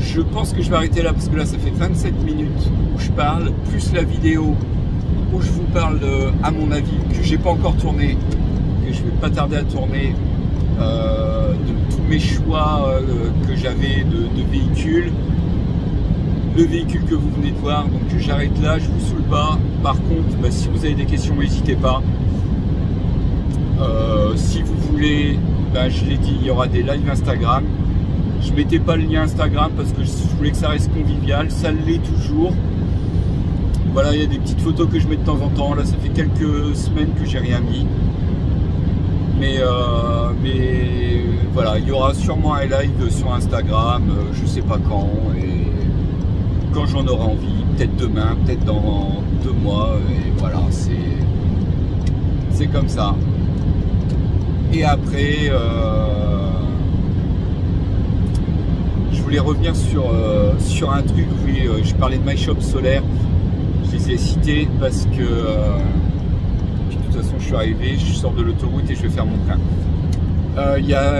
B: je pense que je vais arrêter là parce que là ça fait 27 minutes où je parle, plus la vidéo où je vous parle à mon avis, que j'ai pas encore tourné, que je vais pas tarder à tourner, de tous mes choix que j'avais de véhicules, le véhicule que vous venez de voir. Donc j'arrête là, je vous saoule pas. Par contre, bah, si vous avez des questions, n'hésitez pas. Si vous voulez, bah, je l'ai dit, il y aura des lives Instagram. Je mettais pas le lien Instagram parce que je voulais que ça reste convivial, ça l'est toujours. Voilà, il y a des petites photos que je mets de temps en temps. Là, ça fait quelques semaines que j'ai rien mis. Mais voilà, il y aura sûrement un live sur Instagram, je sais pas quand, et quand j'en aurai envie, peut-être demain, peut-être dans 2 mois, et voilà, c'est comme ça. Et après, je voulais revenir sur un truc, oui, je parlais de MyShop solaire. Je les ai cités parce que de toute façon je suis arrivé, je sors de l'autoroute et je vais faire mon plein.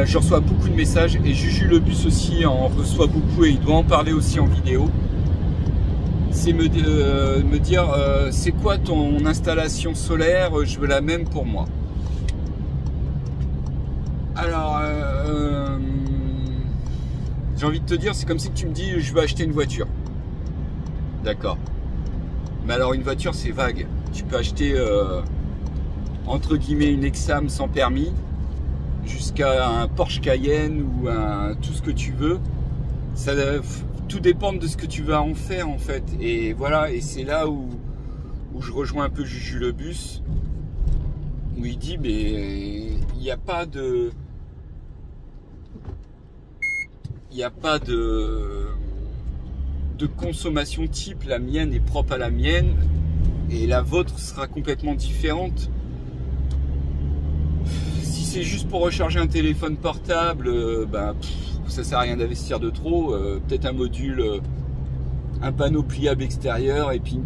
B: Je reçois beaucoup de messages et Juju le bus aussi en reçoit beaucoup et il doit en parler aussi en vidéo. C'est me dire c'est quoi ton installation solaire, je veux la même pour moi. Alors j'ai envie de te dire, c'est comme si tu me dis je veux acheter une voiture. D'accord. Mais alors une voiture c'est vague. Tu peux acheter entre guillemets une Exam sans permis jusqu'à un Porsche Cayenne ou tout ce que tu veux. Ça tout dépend de ce que tu vas en faire en fait. Et voilà, et c'est là où je rejoins un peu Juju le bus. où il dit mais il n'y a pas de consommation type, la mienne est propre à la mienne et la vôtre sera complètement différente. Si c'est juste pour recharger un téléphone portable, ça sert à rien d'investir de trop. Peut-être un module, un panneau pliable extérieur et puis une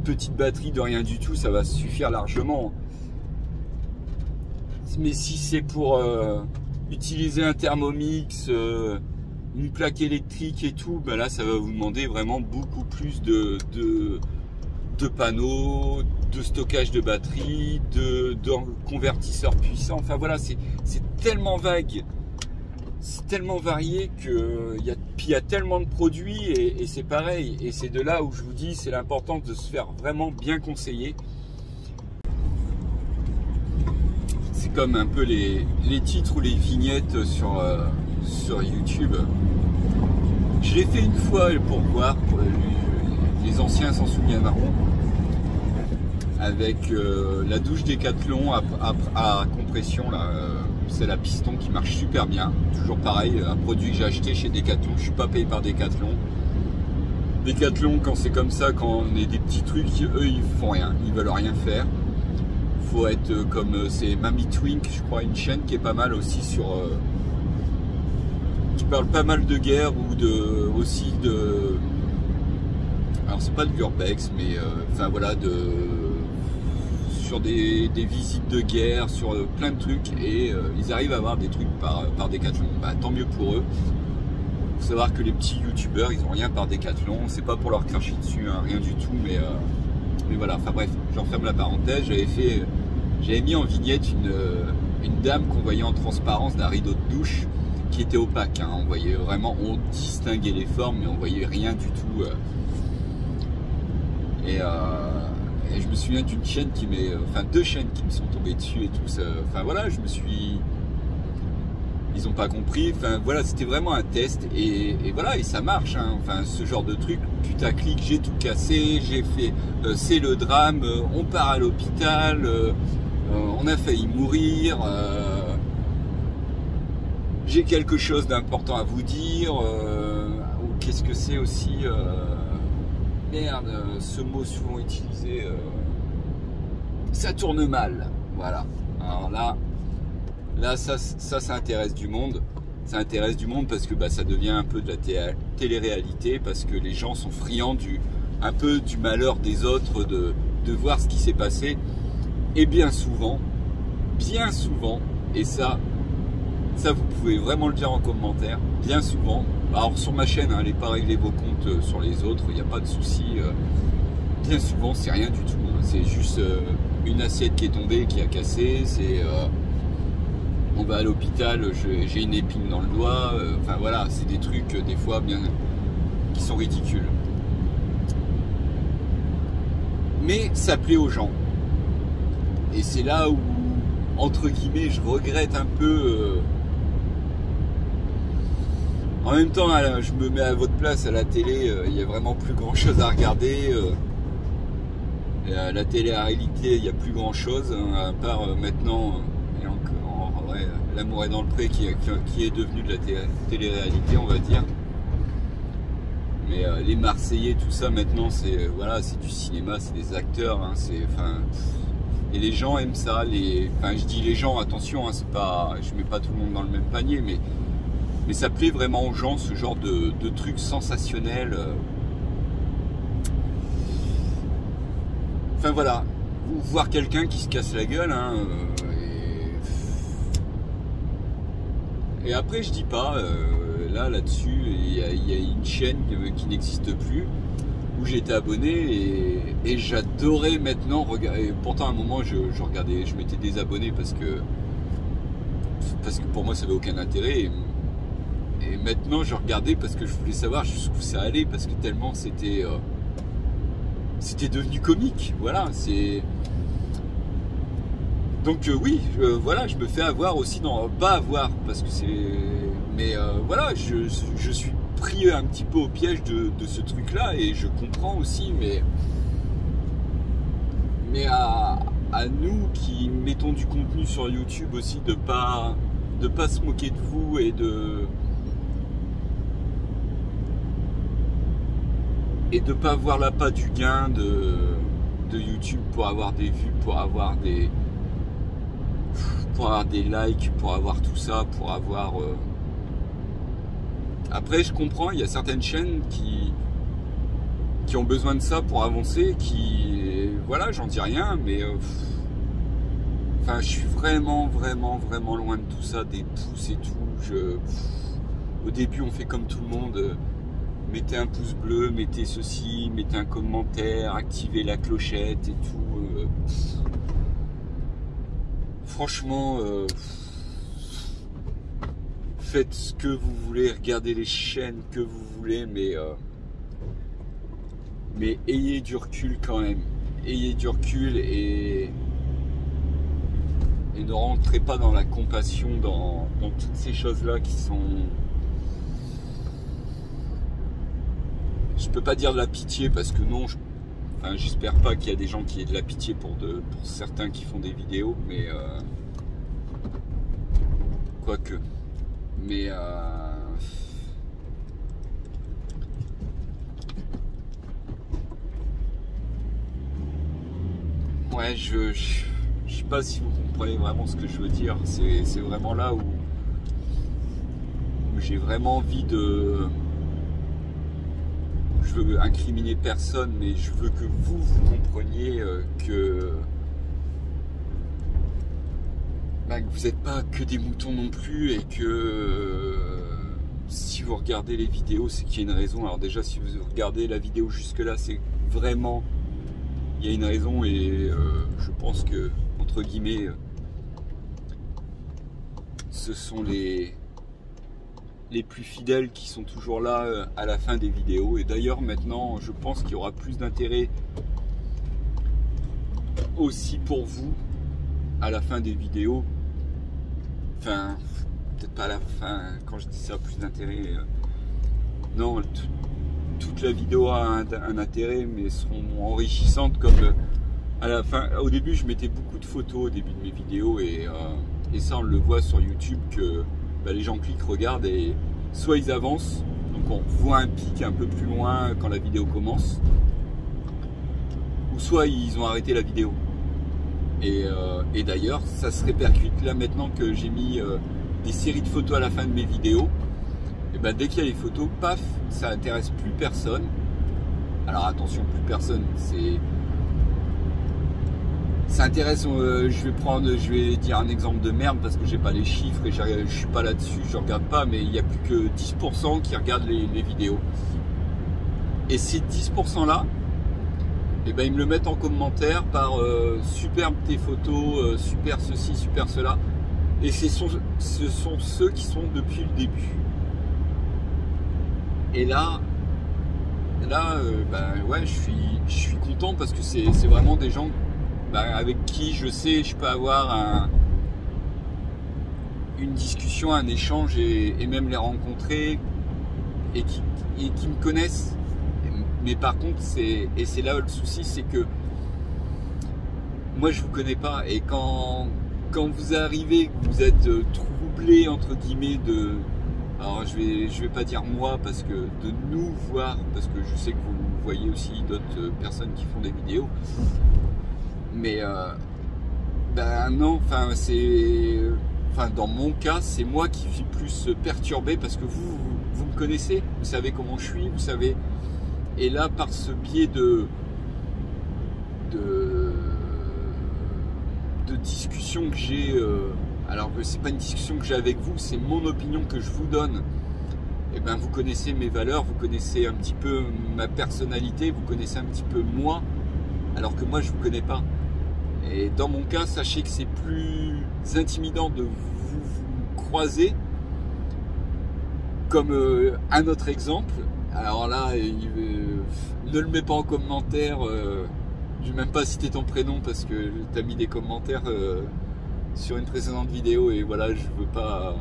B: petite batterie de rien du tout, ça va suffire largement. Mais si c'est pour utiliser un Thermomix, une plaque électrique et tout, là ça va vous demander vraiment beaucoup plus de panneaux, de stockage de batterie, de convertisseurs puissants. Enfin voilà, c'est tellement vague, c'est tellement varié que il y a tellement de produits et c'est pareil. Et c'est de là où je vous dis, c'est l'importance de se faire vraiment bien conseiller. C'est comme un peu les titres ou les vignettes sur YouTube. Je l'ai fait une fois pour voir, pour les anciens s'en souviendront, avec la douche Décathlon à compression là, c'est la piston qui marche super bien, toujours pareil, un produit que j'ai acheté chez Décathlon. Je suis pas payé par Décathlon. Décathlon, quand c'est comme ça, quand on est des petits trucs, eux ils font rien, ils veulent rien faire. Faut être comme c'est Mamie Twink, je crois, une chaîne qui est pas mal aussi sur qui parle pas mal de guerre ou aussi de, alors c'est pas de l'urbex, mais enfin voilà, sur des visites de guerre, sur plein de trucs, et ils arrivent à avoir des trucs par Décathlon. Tant mieux pour eux. Faut savoir que les petits youtubeurs, ils ont rien par Décathlon, c'est pas pour leur cracher dessus, hein, rien du tout, mais voilà, enfin bref, j'enferme la parenthèse. J'avais mis en vignette une dame qu'on voyait en transparence d'un rideau de douche qui était opaque, hein. On voyait vraiment, on distinguait les formes, mais on voyait rien du tout. Et je me souviens d'une chaîne deux chaînes qui me sont tombées dessus et tout ça. Enfin voilà, ils ont pas compris. Enfin voilà, c'était vraiment un test et voilà, et ça marche, hein. Enfin ce genre de truc, putaclic, j'ai tout cassé, j'ai fait, c'est le drame, on part à l'hôpital, on a failli mourir. J'ai quelque chose d'important à vous dire, ou qu'est-ce que c'est aussi, merde, ce mot souvent utilisé, ça tourne mal, voilà. Alors là ça intéresse du monde, ça intéresse du monde parce que ça devient un peu de la télé-réalité, parce que les gens sont friands un peu du malheur des autres, de voir ce qui s'est passé, et bien souvent, et ça vous pouvez vraiment le dire en commentaire, bien souvent, alors sur ma chaîne, allez pas régler vos comptes sur les autres, il n'y a pas de souci, bien souvent c'est rien du tout, hein. C'est juste une assiette qui est tombée, qui a cassé, c'est on va à l'hôpital, j'ai une épine dans le doigt, enfin voilà, c'est des trucs des fois qui sont ridicules. Mais ça plaît aux gens. Et c'est là où, entre guillemets, je regrette un peu. En même temps, je me mets à votre place à la télé, il n'y a vraiment plus grand chose à regarder. La télé-réalité, il n'y a plus grand chose, hein, à part maintenant, et encore, ouais, L'amour est dans le pré qui est devenu de la télé-réalité, on va dire. Mais les Marseillais, tout ça maintenant, c'est voilà, c'est du cinéma, c'est des acteurs, hein, et les gens aiment ça. Je dis les gens, attention, hein, c'est pas, je mets pas tout le monde dans le même panier, mais ça plaît vraiment aux gens, ce genre de trucs sensationnels. Enfin voilà, voir quelqu'un qui se casse la gueule, hein, et après je dis pas, là-dessus, il y a une chaîne qui n'existe plus, où j'étais abonné, et j'adorais maintenant regarder. Pourtant à un moment je regardais, je m'étais désabonné parce que pour moi ça n'avait aucun intérêt, et maintenant je regardais parce que je voulais savoir jusqu'où ça allait, parce que tellement c'était devenu comique, voilà. Donc oui, voilà, je me fais avoir aussi, pas avoir, parce que c'est, mais voilà, je suis pris un petit peu au piège de ce truc là, et je comprends aussi, mais à à nous qui mettons du contenu sur YouTube aussi de pas se moquer de vous et de pas voir l'appât du gain de YouTube pour avoir des vues, pour avoir des likes, pour avoir tout ça, pour avoir... Après, je comprends, il y a certaines chaînes qui ont besoin de ça pour avancer, voilà, j'en dis rien, mais enfin, je suis vraiment loin de tout ça, des pouces et tout. Au début, on fait comme tout le monde, mettez un pouce bleu, mettez ceci, mettez un commentaire, activez la clochette et tout. Franchement, faites ce que vous voulez, regardez les chaînes que vous voulez, mais ayez du recul quand même. Ayez du recul et ne rentrez pas dans la compassion, dans toutes ces choses-là qui sont... Je peux pas dire de la pitié parce que non, enfin, j'espère pas qu'il y a des gens qui aient de la pitié pour certains qui font des vidéos, mais quoique. Mais ouais, je sais pas si vous comprenez vraiment ce que je veux dire. C'est vraiment là où j'ai vraiment envie de... Je veux incriminer personne, mais je veux que vous compreniez que vous n'êtes pas que des moutons non plus, et que si vous regardez les vidéos, c'est qu'il y a une raison. Alors déjà, si vous regardez la vidéo jusque là, c'est vraiment... Il y a une raison, et je pense que, entre guillemets, ce sont les plus fidèles qui sont toujours là à la fin des vidéos. Et d'ailleurs, maintenant, je pense qu'il y aura plus d'intérêt aussi pour vous à la fin des vidéos. Enfin, peut-être pas à la fin, quand je dis ça, plus d'intérêt. Non, toute la vidéo a un intérêt, mais seront enrichissantes comme à la fin. Au début, je mettais beaucoup de photos au début de mes vidéos, et ça, on le voit sur YouTube que les gens cliquent, regardent, et soit ils avancent, donc on voit un pic un peu plus loin quand la vidéo commence, ou soit ils ont arrêté la vidéo. Et d'ailleurs, ça se répercute là maintenant que j'ai mis des séries de photos à la fin de mes vidéos. Et dès qu'il y a les photos, paf, ça intéresse plus personne. Alors attention, plus personne, ça intéresse, je vais dire un exemple de merde parce que j'ai pas les chiffres et je suis pas là-dessus, je regarde pas, mais il n'y a plus que 10% qui regardent les vidéos. Et ces 10% là, ils me le mettent en commentaire par superbe tes photos, super ceci, super cela. Et ce sont ceux qui sont depuis le début. Et là, ouais, je suis content parce que c'est vraiment des gens avec qui je sais je peux avoir une discussion, un échange, et même les rencontrer, et qui me connaissent. Mais par contre, c'est là le souci, c'est que moi je vous connais pas, et quand vous arrivez, que vous êtes troublé entre guillemets alors je vais pas dire moi, parce que de nous voir, parce que je sais que vous voyez aussi d'autres personnes qui font des vidéos, mais non, enfin dans mon cas, c'est moi qui suis plus perturbé parce que vous me connaissez, vous savez comment je suis, vous savez. Et là, par ce biais de discussion que j'ai, alors que c'est pas une discussion que j'ai avec vous, c'est mon opinion que je vous donne. Et vous connaissez mes valeurs, vous connaissez un petit peu ma personnalité, vous connaissez un petit peu moi, alors que moi je vous connais pas. Et dans mon cas, sachez que c'est plus intimidant de vous croiser. Comme un autre exemple, alors là, ne le mets pas en commentaire, je vais même pas citer ton prénom parce que tu as mis des commentaires sur une précédente vidéo, et voilà, je veux pas.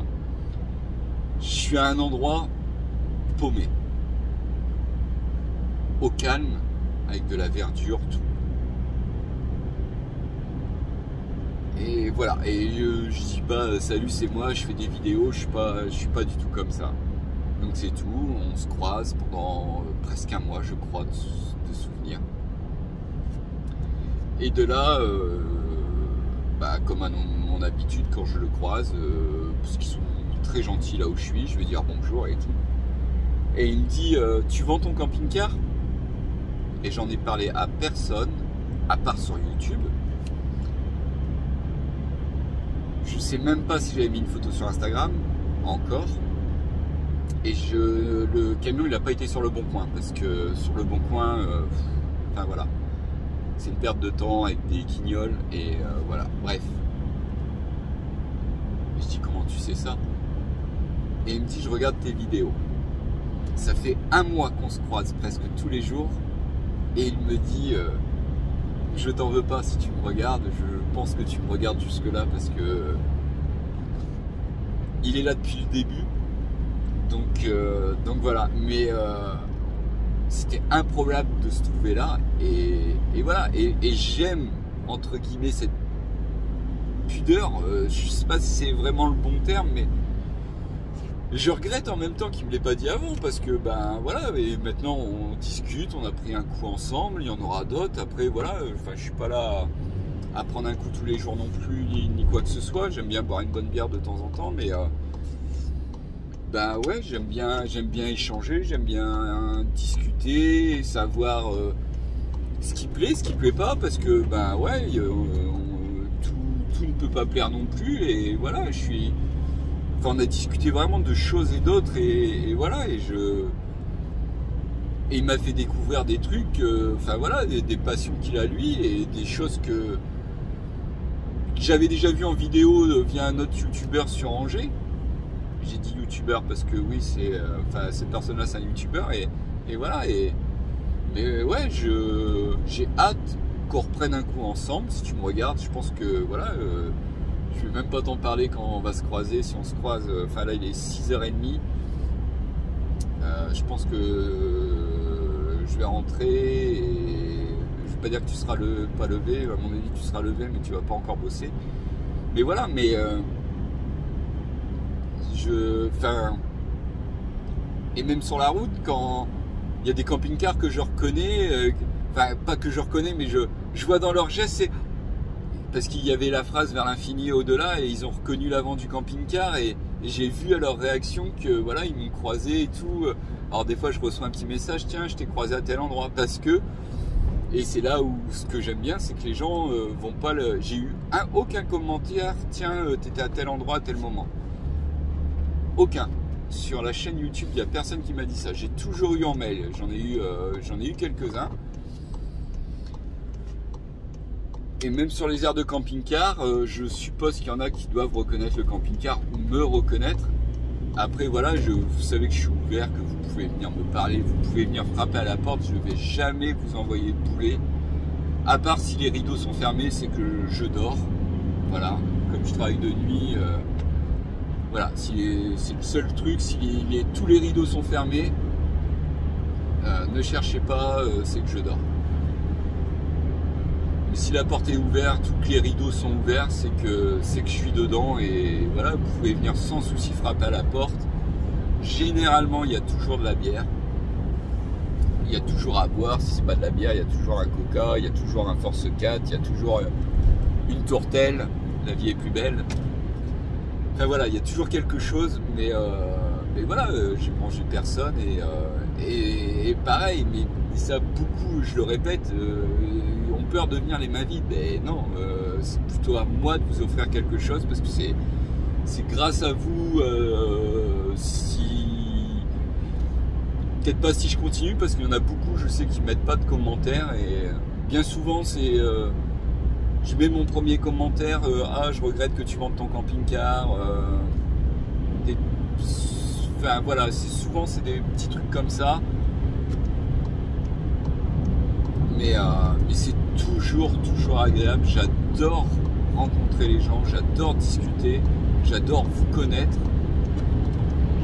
B: Je suis à un endroit paumé, au calme, avec de la verdure, tout. Et voilà, et je dis pas salut c'est moi, je fais des vidéos, je suis pas du tout comme ça. Donc c'est tout, on se croise pendant presque un mois je crois de souvenirs. Et de là, comme à mon habitude quand je le croise, parce qu'ils sont très gentils là où je suis, je vais dire bonjour et tout. Et il me dit tu vends ton camping-car? Et j'en ai parlé à personne, à part sur YouTube. Je sais même pas si j'avais mis une photo sur Instagram, encore. Et le camion il n'a pas été sur le bon coin, parce que sur le bon coin, enfin voilà, c'est une perte de temps avec des guignols, et voilà, bref. Et je dis comment tu sais ça? Et il me dit je regarde tes vidéos. Ça fait un mois qu'on se croise presque tous les jours, et il me dit je t'en veux pas si tu me regardes, je pense que tu me regardes jusque là parce que il est là depuis le début, donc voilà, mais c'était improbable de se trouver là, et voilà, et j'aime entre guillemets cette pudeur, je sais pas si c'est vraiment le bon terme, mais je regrette en même temps qu'il me l'ait pas dit avant, parce que ben voilà, et maintenant on discute, on a pris un coup ensemble, il y en aura d'autres, après voilà, enfin je suis pas là à prendre un coup tous les jours non plus, ni quoi que ce soit, j'aime bien boire une bonne bière de temps en temps, mais ben ouais, j'aime bien échanger, j'aime bien discuter, savoir ce qui plaît pas, parce que ben ouais, tout ne peut pas plaire non plus, et voilà, on a discuté vraiment de choses et d'autres, et voilà, et il m'a fait découvrir des trucs, enfin voilà, des passions qu'il a lui, et des choses que j'avais déjà vu en vidéo via un autre youtubeur sur Angers. J'ai dit youtubeur parce que oui, enfin cette personne là c'est un youtubeur, et voilà, mais ouais, j'ai hâte qu'on reprenne un coup ensemble. Si tu me regardes, je pense que voilà, je vais même pas t'en parler quand on va se croiser, si on se croise, enfin là il est 6h30, je pense que je vais rentrer, et je vais pas dire que tu seras pas levé, à mon avis tu seras levé, mais tu vas pas encore bosser, mais voilà, mais et même sur la route, quand il y a des camping-cars que je reconnais, enfin pas que je reconnais, mais je vois dans leurs gestes, c'est parce qu'il y avait la phrase vers l'infini et au-delà, et ils ont reconnu l'avant du camping-car, et j'ai vu à leur réaction que voilà, ils m'ont croisé et tout. Alors des fois je reçois un petit message, tiens je t'ai croisé à tel endroit, parce que, et c'est là où ce que j'aime bien, c'est que les gens vont pas j'ai eu aucun commentaire, tiens t'étais à tel endroit à tel moment, aucun. Sur la chaîne YouTube il n'y a personne qui m'a dit ça. J'ai toujours eu en mail, j'en ai eu quelques-uns. Et même sur les aires de camping-car, je suppose qu'il y en a qui doivent reconnaître le camping-car ou me reconnaître. Après voilà, vous savez que je suis ouvert, que vous pouvez venir me parler, vous pouvez venir frapper à la porte, je ne vais jamais vous envoyer de boulet. À part si les rideaux sont fermés, c'est que je dors. Voilà, comme je travaille de nuit, voilà, c'est le seul truc, si tous les rideaux sont fermés, ne cherchez pas, c'est que je dors. Si la porte est ouverte ou que les rideaux sont ouverts, c'est que je suis dedans, et voilà, vous pouvez venir sans souci frapper à la porte. Généralement, il y a toujours de la bière. Il y a toujours à boire. Si c'est pas de la bière, il y a toujours un Coca, il y a toujours un Force 4, il y a toujours une tourtelle. La vie est plus belle. Enfin voilà, il y a toujours quelque chose, mais voilà, j'ai mangé personne, et pareil, mais ça beaucoup, je le répète, ont peur de venir les mains vides. Mais non, c'est plutôt à moi de vous offrir quelque chose, parce que c'est grâce à vous, peut-être pas si je continue, parce qu'il y en a beaucoup, je sais, qui ne mettent pas de commentaires, et bien souvent c'est je mets mon premier commentaire, ah je regrette que tu vendes ton camping-car, enfin voilà, souvent c'est des petits trucs comme ça, mais c'est toujours agréable. J'adore rencontrer les gens, j'adore discuter, j'adore vous connaître,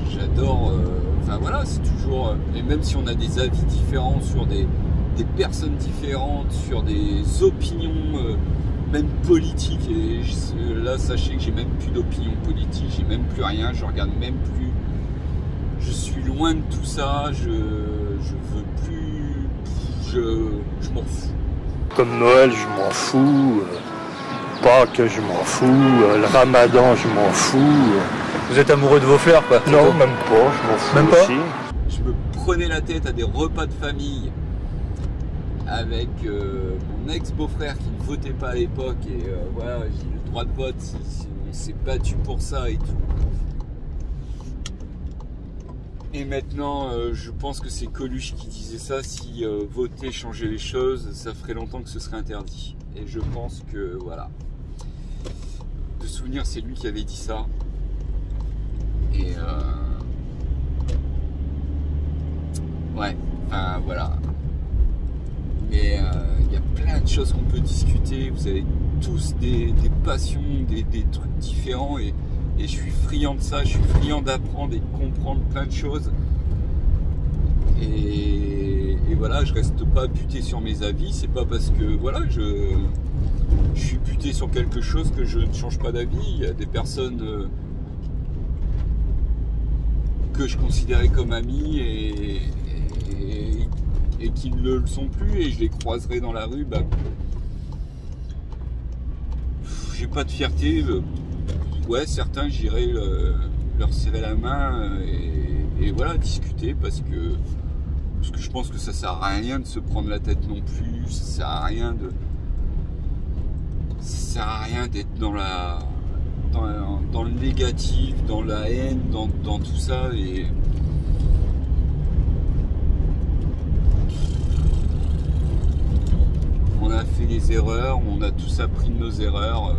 B: j'adore, enfin voilà, c'est toujours, et même si on a des avis différents sur des personnes différentes, sur des opinions même politique. Et là, sachez que j'ai même plus d'opinion politique, j'ai même plus rien, je regarde même plus. Je suis loin de tout ça, je veux plus. Je m'en fous.
C: Comme Noël, je m'en fous. Pâques, je m'en fous. Le Ramadan, je m'en fous.
D: Vous êtes amoureux de vos fleurs, quoi?
C: Non, même pas, je m'en fous
D: même pas
C: aussi.
B: Je me prenais la tête à des repas de famille avec mon ex-beau-frère qui ne votait pas à l'époque et voilà, j'ai eu le droit de vote si on s'est battu pour ça et tout. Et maintenant, je pense que c'est Coluche qui disait ça, si voter changeait les choses, ça ferait longtemps que ce serait interdit. Et je pense que, voilà, de souvenir, c'est lui qui avait dit ça. Et ouais, enfin voilà. Mais il y a plein de choses qu'on peut discuter. Vous avez tous des passions, des trucs différents et je suis friand de ça. Je suis friand d'apprendre et de comprendre plein de choses. Et voilà, je reste pas buté sur mes avis. C'est pas parce que voilà, je suis buté sur quelque chose que je ne change pas d'avis. Il y a des personnes que je considérais comme amis et qui ne le sont plus, et je les croiserai dans la rue, bah, j'ai pas de fierté. Ouais, certains, j'irai leur serrer la main et voilà, discuter parce que je pense que ça sert à rien de se prendre la tête non plus, ça sert à rien d'être dans le négatif, dans la haine, dans tout ça. Et on a fait des erreurs, on a tous appris de nos erreurs.